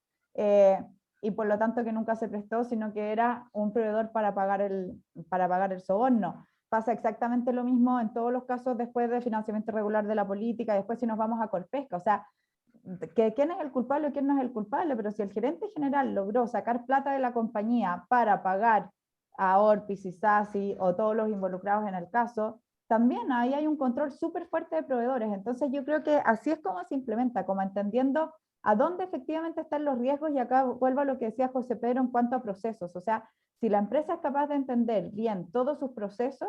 y por lo tanto que nunca se prestó, sino que era un proveedor para pagar el soborno. Pasa exactamente lo mismo en todos los casos después de financiamiento irregular de la política, después si nos vamos a Corpesca, o sea, ¿quién es el culpable o quién no es el culpable? Pero si el gerente general logró sacar plata de la compañía para pagar a Orpis y Sasi o todos los involucrados en el caso, también ahí hay un control súper fuerte de proveedores. Entonces yo creo que así es como se implementa, como entendiendo a dónde efectivamente están los riesgos, y acá vuelvo a lo que decía José Pedro en cuanto a procesos. O sea, si la empresa es capaz de entender bien todos sus procesos,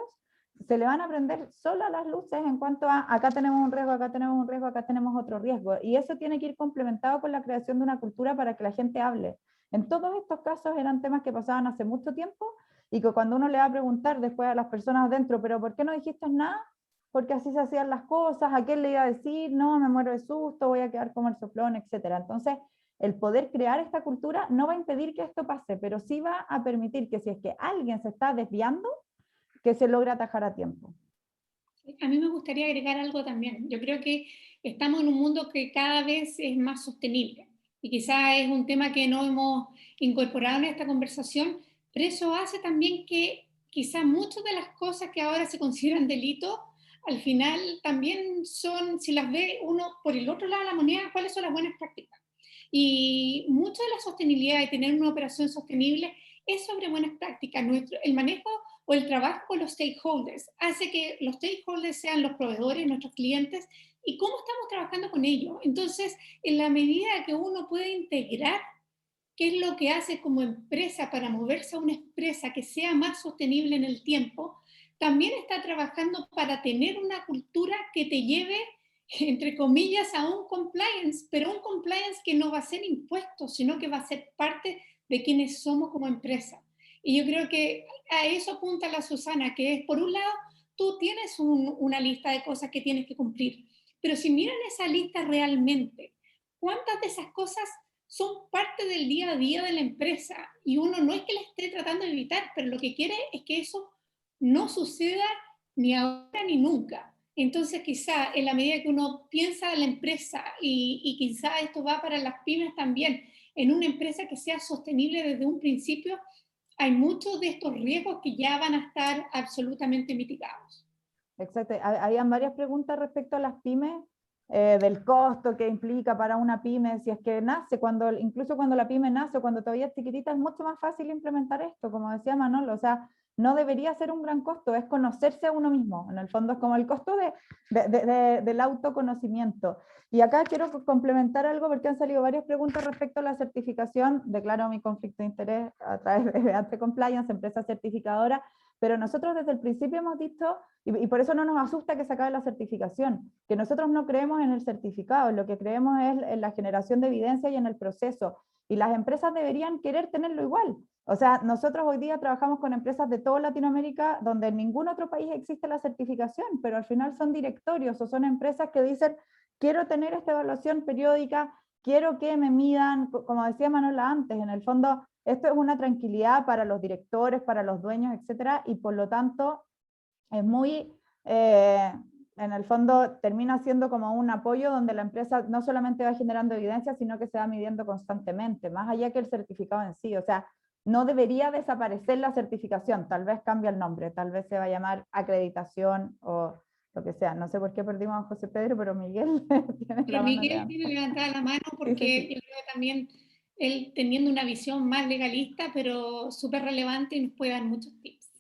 se le van a prender solas las luces en cuanto a acá tenemos un riesgo, acá tenemos un riesgo, acá tenemos otro riesgo. Y eso tiene que ir complementado con la creación de una cultura para que la gente hable. En todos estos casos eran temas que pasaban hace mucho tiempo, y que cuando uno le va a preguntar después a las personas adentro, pero ¿por qué no dijiste nada? Porque así se hacían las cosas, ¿a quién le iba a decir? No, me muero de susto, voy a quedar como el soplón, etcétera. Entonces, el poder crear esta cultura no va a impedir que esto pase, pero sí va a permitir que si es que alguien se está desviando, que se logre atajar a tiempo. A mí me gustaría agregar algo también. Yo creo que estamos en un mundo que cada vez es más sostenible, y quizás es un tema que no hemos incorporado en esta conversación, pero eso hace también que quizás muchas de las cosas que ahora se consideran delitos, al final también son, si las ve uno por el otro lado de la moneda, cuáles son las buenas prácticas. Y mucho de la sostenibilidad, de tener una operación sostenible, es sobre buenas prácticas. El manejo o el trabajo con los stakeholders hace que los stakeholders sean los proveedores, nuestros clientes, y cómo estamos trabajando con ellos. Entonces, en la medida que uno puede integrar qué es lo que hace como empresa para moverse a una empresa que sea más sostenible en el tiempo, también está trabajando para tener una cultura que te lleve, entre comillas, a un compliance, pero un compliance que no va a ser impuesto, sino que va a ser parte de quienes somos como empresa. Y yo creo que a eso apunta la Susana, que es, por un lado, tú tienes una lista de cosas que tienes que cumplir, pero si miran esa lista realmente, ¿cuántas de esas cosas son parte del día a día de la empresa? Y uno no es que la esté tratando de evitar, pero lo que quiere es que eso no suceda ni ahora ni nunca. Entonces, quizá en la medida que uno piensa en la empresa, y quizá esto va para las pymes también, en una empresa que sea sostenible desde un principio, hay muchos de estos riesgos que ya van a estar absolutamente mitigados. Exacto. Habían varias preguntas respecto a las pymes, del costo que implica para una pyme, si es que nace, incluso cuando la pyme nace o cuando todavía es chiquitita, es mucho más fácil implementar esto, como decía Manolo, o sea, no debería ser un gran costo, es conocerse a uno mismo, en el fondo es como el costo del autoconocimiento. Y acá quiero complementar algo porque han salido varias preguntas respecto a la certificación. Declaro mi conflicto de interés a través de BH Compliance, empresa certificadora, pero nosotros desde el principio hemos dicho, y por eso no nos asusta que se acabe la certificación, que nosotros no creemos en el certificado, lo que creemos es en la generación de evidencia y en el proceso, y las empresas deberían querer tenerlo igual. O sea, nosotros hoy día trabajamos con empresas de toda Latinoamérica donde en ningún otro país existe la certificación, pero al final son directorios o son empresas que dicen, quiero tener esta evaluación periódica, quiero que me midan, como decía Manuela antes, en el fondo esto es una tranquilidad para los directores, para los dueños, etcétera, y por lo tanto es muy en el fondo termina siendo como un apoyo donde la empresa no solamente va generando evidencia, sino que se va midiendo constantemente, más allá que el certificado en sí. O sea, no debería desaparecer la certificación, tal vez cambie el nombre, tal vez se va a llamar acreditación o lo que sea. No sé por qué perdimos a José Pedro, pero Miguel tiene la mano Miguel tiene levantada la mano porque yo creo que también él teniendo una visión más legalista, pero súper relevante y nos puede dar muchos tips.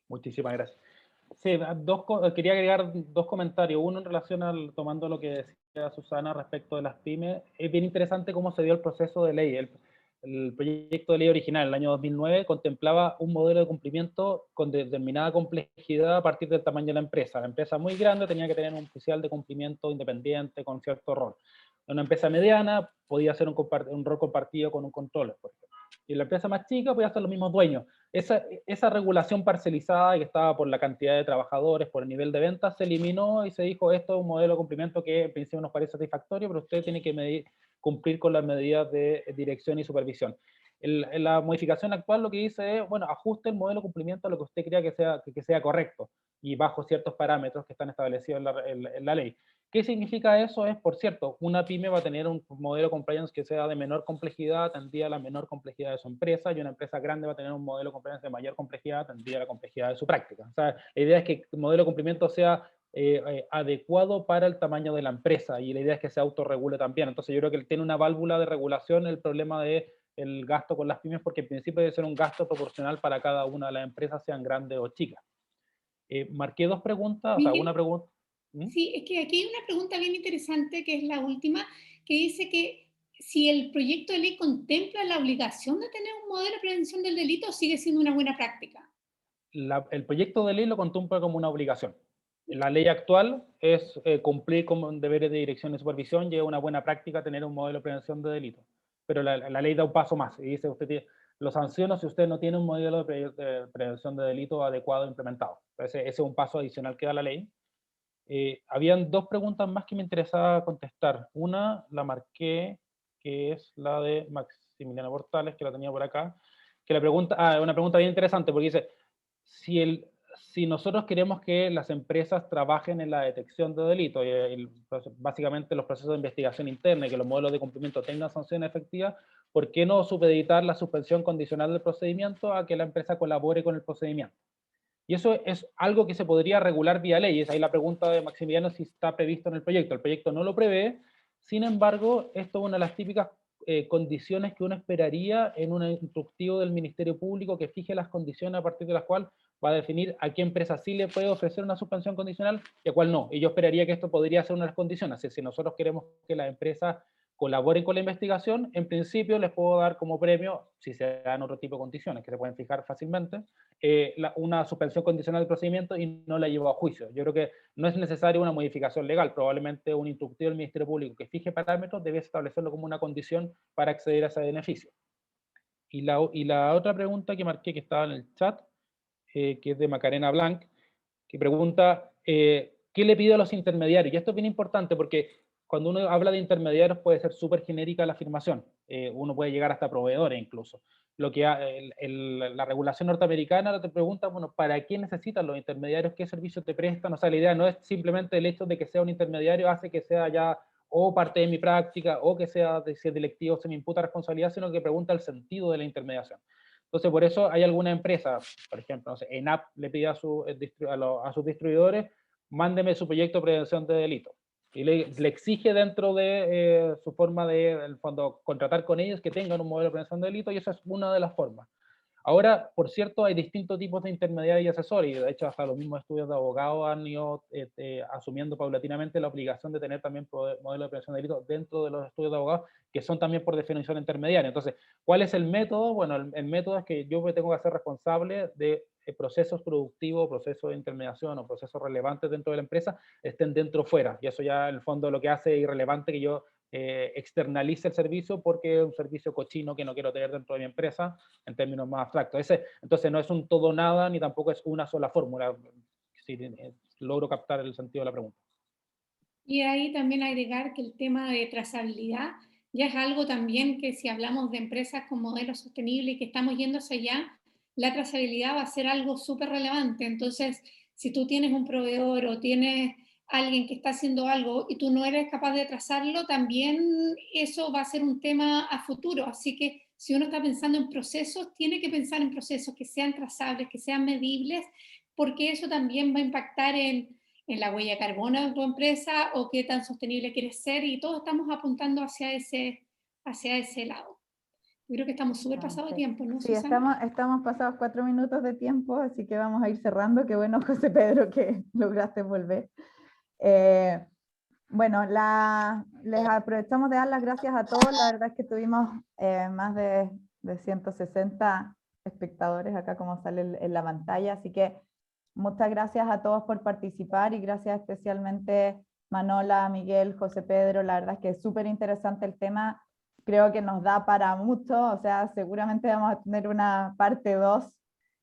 Muchísimas gracias. Sí, quería agregar dos comentarios. Uno en relación al, tomando lo que decía Susana respecto de las pymes. Es bien interesante cómo se dio el proceso de ley. El proyecto de ley original, el año 2009, contemplaba un modelo de cumplimiento con determinada complejidad a partir del tamaño de la empresa. La empresa muy grande tenía que tener un oficial de cumplimiento independiente con cierto rol. Una empresa mediana podía hacer un rol compartido con un controller, por ejemplo. Y la empresa más chica podía ser los mismos dueños. Esa regulación parcelizada que estaba por la cantidad de trabajadores, por el nivel de ventas, se eliminó y se dijo, esto es un modelo de cumplimiento que en principio nos parece satisfactorio, pero usted tiene que cumplir con las medidas de dirección y supervisión. En la modificación actual lo que dice es, bueno, ajuste el modelo de cumplimiento a lo que usted crea que sea correcto y bajo ciertos parámetros que están establecidos en la ley. ¿Qué significa eso? Es, por cierto, una pyme va a tener un modelo de compliance que sea de menor complejidad, atendida a la menor complejidad de su empresa, y una empresa grande va a tener un modelo de compliance de mayor complejidad, atendida a la complejidad de su práctica. O sea, la idea es que el modelo de cumplimiento sea adecuado para el tamaño de la empresa, y la idea es que se autorregule también. Entonces yo creo que tiene una válvula de regulación el problema de el gasto con las pymes, porque en principio debe ser un gasto proporcional para cada una de las empresas, sean grandes o chicas. Marqué dos preguntas, o sea, una pregunta. Sí, es que aquí hay una pregunta bien interesante, que es la última, que dice que si el proyecto de ley contempla la obligación de tener un modelo de prevención del delito, sigue siendo una buena práctica. El proyecto de ley lo contempla como una obligación. La ley actual es cumplir con deberes de dirección y supervisión, y es una buena práctica tener un modelo de prevención de delitos. Pero la ley da un paso más y dice, lo sanciona si usted no tiene un modelo de prevención de delitos adecuado e implementado. Ese es un paso adicional que da la ley. Habían dos preguntas más que me interesaba contestar. Una la marqué, que es la de Maximiliano Portales, que la tenía por acá, que la pregunta, una pregunta bien interesante, porque dice, si nosotros queremos que las empresas trabajen en la detección de delitos, básicamente los procesos de investigación interna y que los modelos de cumplimiento tengan sanciones efectivas, ¿por qué no supeditar la suspensión condicional del procedimiento a que la empresa colabore con el procedimiento? Y eso es algo que se podría regular vía ley. Es ahí la pregunta de Maximiliano si está previsto en el proyecto. El proyecto no lo prevé, sin embargo, esto es una de las típicas condiciones que uno esperaría en un instructivo del Ministerio Público que fije las condiciones a partir de las cuales va a definir a qué empresa sí le puede ofrecer una suspensión condicional y a cuál no. Y yo esperaría que esto podría ser una de las condiciones. Si nosotros queremos que las empresas colaboren con la investigación, en principio les puedo dar como premio, si se dan otro tipo de condiciones que se pueden fijar fácilmente, una suspensión condicional del procedimiento y no la llevo a juicio. Yo creo que no es necesaria una modificación legal, probablemente un instructivo del Ministerio Público que fije parámetros debe establecerlo como una condición para acceder a ese beneficio. Y la otra pregunta que marqué que estaba en el chat, que es de Macarena Blanc, que pregunta, ¿qué le pide a los intermediarios? Y esto es bien importante porque cuando uno habla de intermediarios puede ser súper genérica la afirmación. Uno puede llegar hasta proveedores incluso. La regulación norteamericana te pregunta, bueno, ¿para qué necesitan los intermediarios? ¿Qué servicios te prestan? O sea, la idea no es simplemente el hecho de que sea un intermediario hace que sea ya o parte de mi práctica o que sea, si es directivo se me imputa responsabilidad, sino que pregunta el sentido de la intermediación. Entonces, por eso hay alguna empresa, por ejemplo, no sé, ENAP le pide a sus distribuidores, mándeme su proyecto de prevención de delitos. Y le exige dentro de su forma de, en el fondo, contratar con ellos que tengan un modelo de prevención de delitos, y esa es una de las formas. Ahora, por cierto, hay distintos tipos de intermediarios y asesores, y de hecho hasta los mismos estudios de abogados han ido asumiendo paulatinamente la obligación de tener también modelo de prevención de delitos dentro de los estudios de abogados, que son también por definición intermediarios. Entonces, ¿cuál es el método? Bueno, el método es que yo me tengo que hacer responsable de procesos productivos, procesos de intermediación o procesos relevantes dentro de la empresa estén dentro o fuera, y eso ya en el fondo lo que hace irrelevante que yo externalice el servicio porque es un servicio cochino que no quiero tener dentro de mi empresa en términos más abstractos. Entonces no es un todo nada ni tampoco es una sola fórmula, si logro captar el sentido de la pregunta. Y ahí también agregar que el tema de trazabilidad ya es algo también que si hablamos de empresas con modelos sostenibles y que estamos yendo hacia allá, la trazabilidad va a ser algo súper relevante. Entonces, Si tú tienes un proveedor o tienes alguien que está haciendo algo y tú no eres capaz de trazarlo, también eso va a ser un tema a futuro. Así que si uno está pensando en procesos, tiene que pensar en procesos que sean trazables, que sean medibles, porque eso también va a impactar en la huella de carbono de tu empresa o qué tan sostenible quieres ser, y todos estamos apuntando hacia ese lado. Yo creo que estamos súper pasados de tiempo, ¿no, Sí, Susana? estamos pasados 4 minutos de tiempo, así que vamos a ir cerrando. Qué bueno, José Pedro, que lograste volver. Bueno, les aprovechamos de dar las gracias a todos. La verdad es que tuvimos más de 160 espectadores acá, como sale en la pantalla, así que muchas gracias a todos por participar y gracias especialmente Manola, Miguel, José Pedro. La verdad es que es súper interesante el tema. Creo que nos da para mucho, o sea, seguramente vamos a tener una parte 2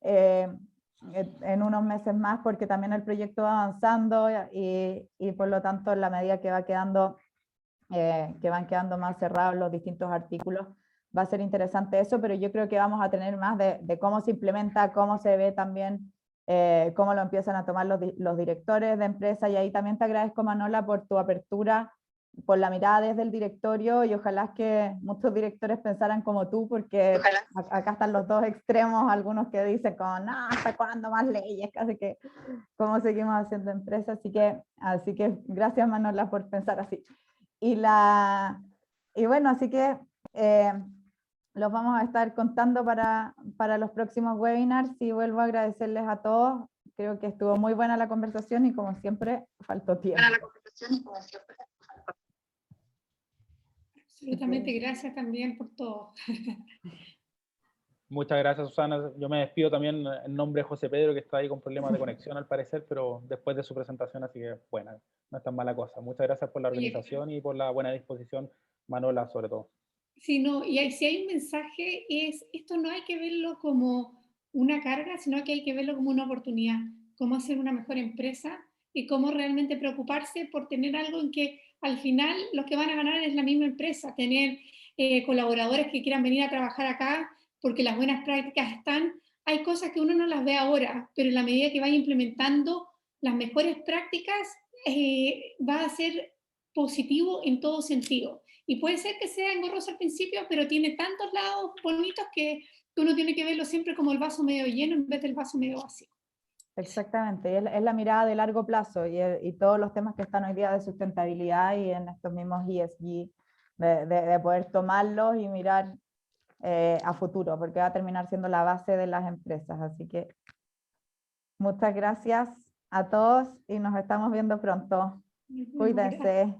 en unos meses más, porque también el proyecto va avanzando y por lo tanto, en la medida que que van quedando más cerrados los distintos artículos, va a ser interesante eso, pero yo creo que vamos a tener más de cómo se implementa, cómo se ve también, cómo lo empiezan a tomar los directores de empresa, y ahí también te agradezco, Manola, por tu apertura, por la mirada desde el directorio, y ojalá que muchos directores pensaran como tú, porque acá están los dos extremos, algunos que dicen como, no, ¿hasta cuándo más leyes? Casi que, ¿cómo seguimos haciendo empresa? Así que gracias, Manola, por pensar así. Y bueno, así que los vamos a estar contando para los próximos webinars, y vuelvo a agradecerles a todos. Creo que estuvo muy buena la conversación y como siempre faltó tiempo. Absolutamente, gracias también por todo. Muchas gracias, Susana. Yo me despido también en nombre de José Pedro, que está ahí con problemas de conexión al parecer, pero después de su presentación, así que bueno, no es tan mala cosa. Muchas gracias por la organización y por la buena disposición, Manola, sobre todo. Sí, no, y si hay un mensaje, esto no hay que verlo como una carga, sino que hay que verlo como una oportunidad, cómo hacer una mejor empresa y cómo realmente preocuparse por tener algo en que al final los que van a ganar es la misma empresa, tener colaboradores que quieran venir a trabajar acá porque las buenas prácticas están. Hay cosas que uno no las ve ahora, pero en la medida que vaya implementando las mejores prácticas, va a ser positivo en todo sentido. Y puede ser que sea engorroso al principio, pero tiene tantos lados bonitos que uno tiene que verlo siempre como el vaso medio lleno en vez del vaso medio vacío. Exactamente, es la mirada de largo plazo, y todos los temas que están hoy día de sustentabilidad y en estos mismos ESG, de poder tomarlos y mirar a futuro, porque va a terminar siendo la base de las empresas. Así que muchas gracias a todos y nos estamos viendo pronto. Cuídense.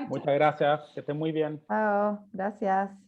Muchas gracias, que estén muy bien. Chao, gracias.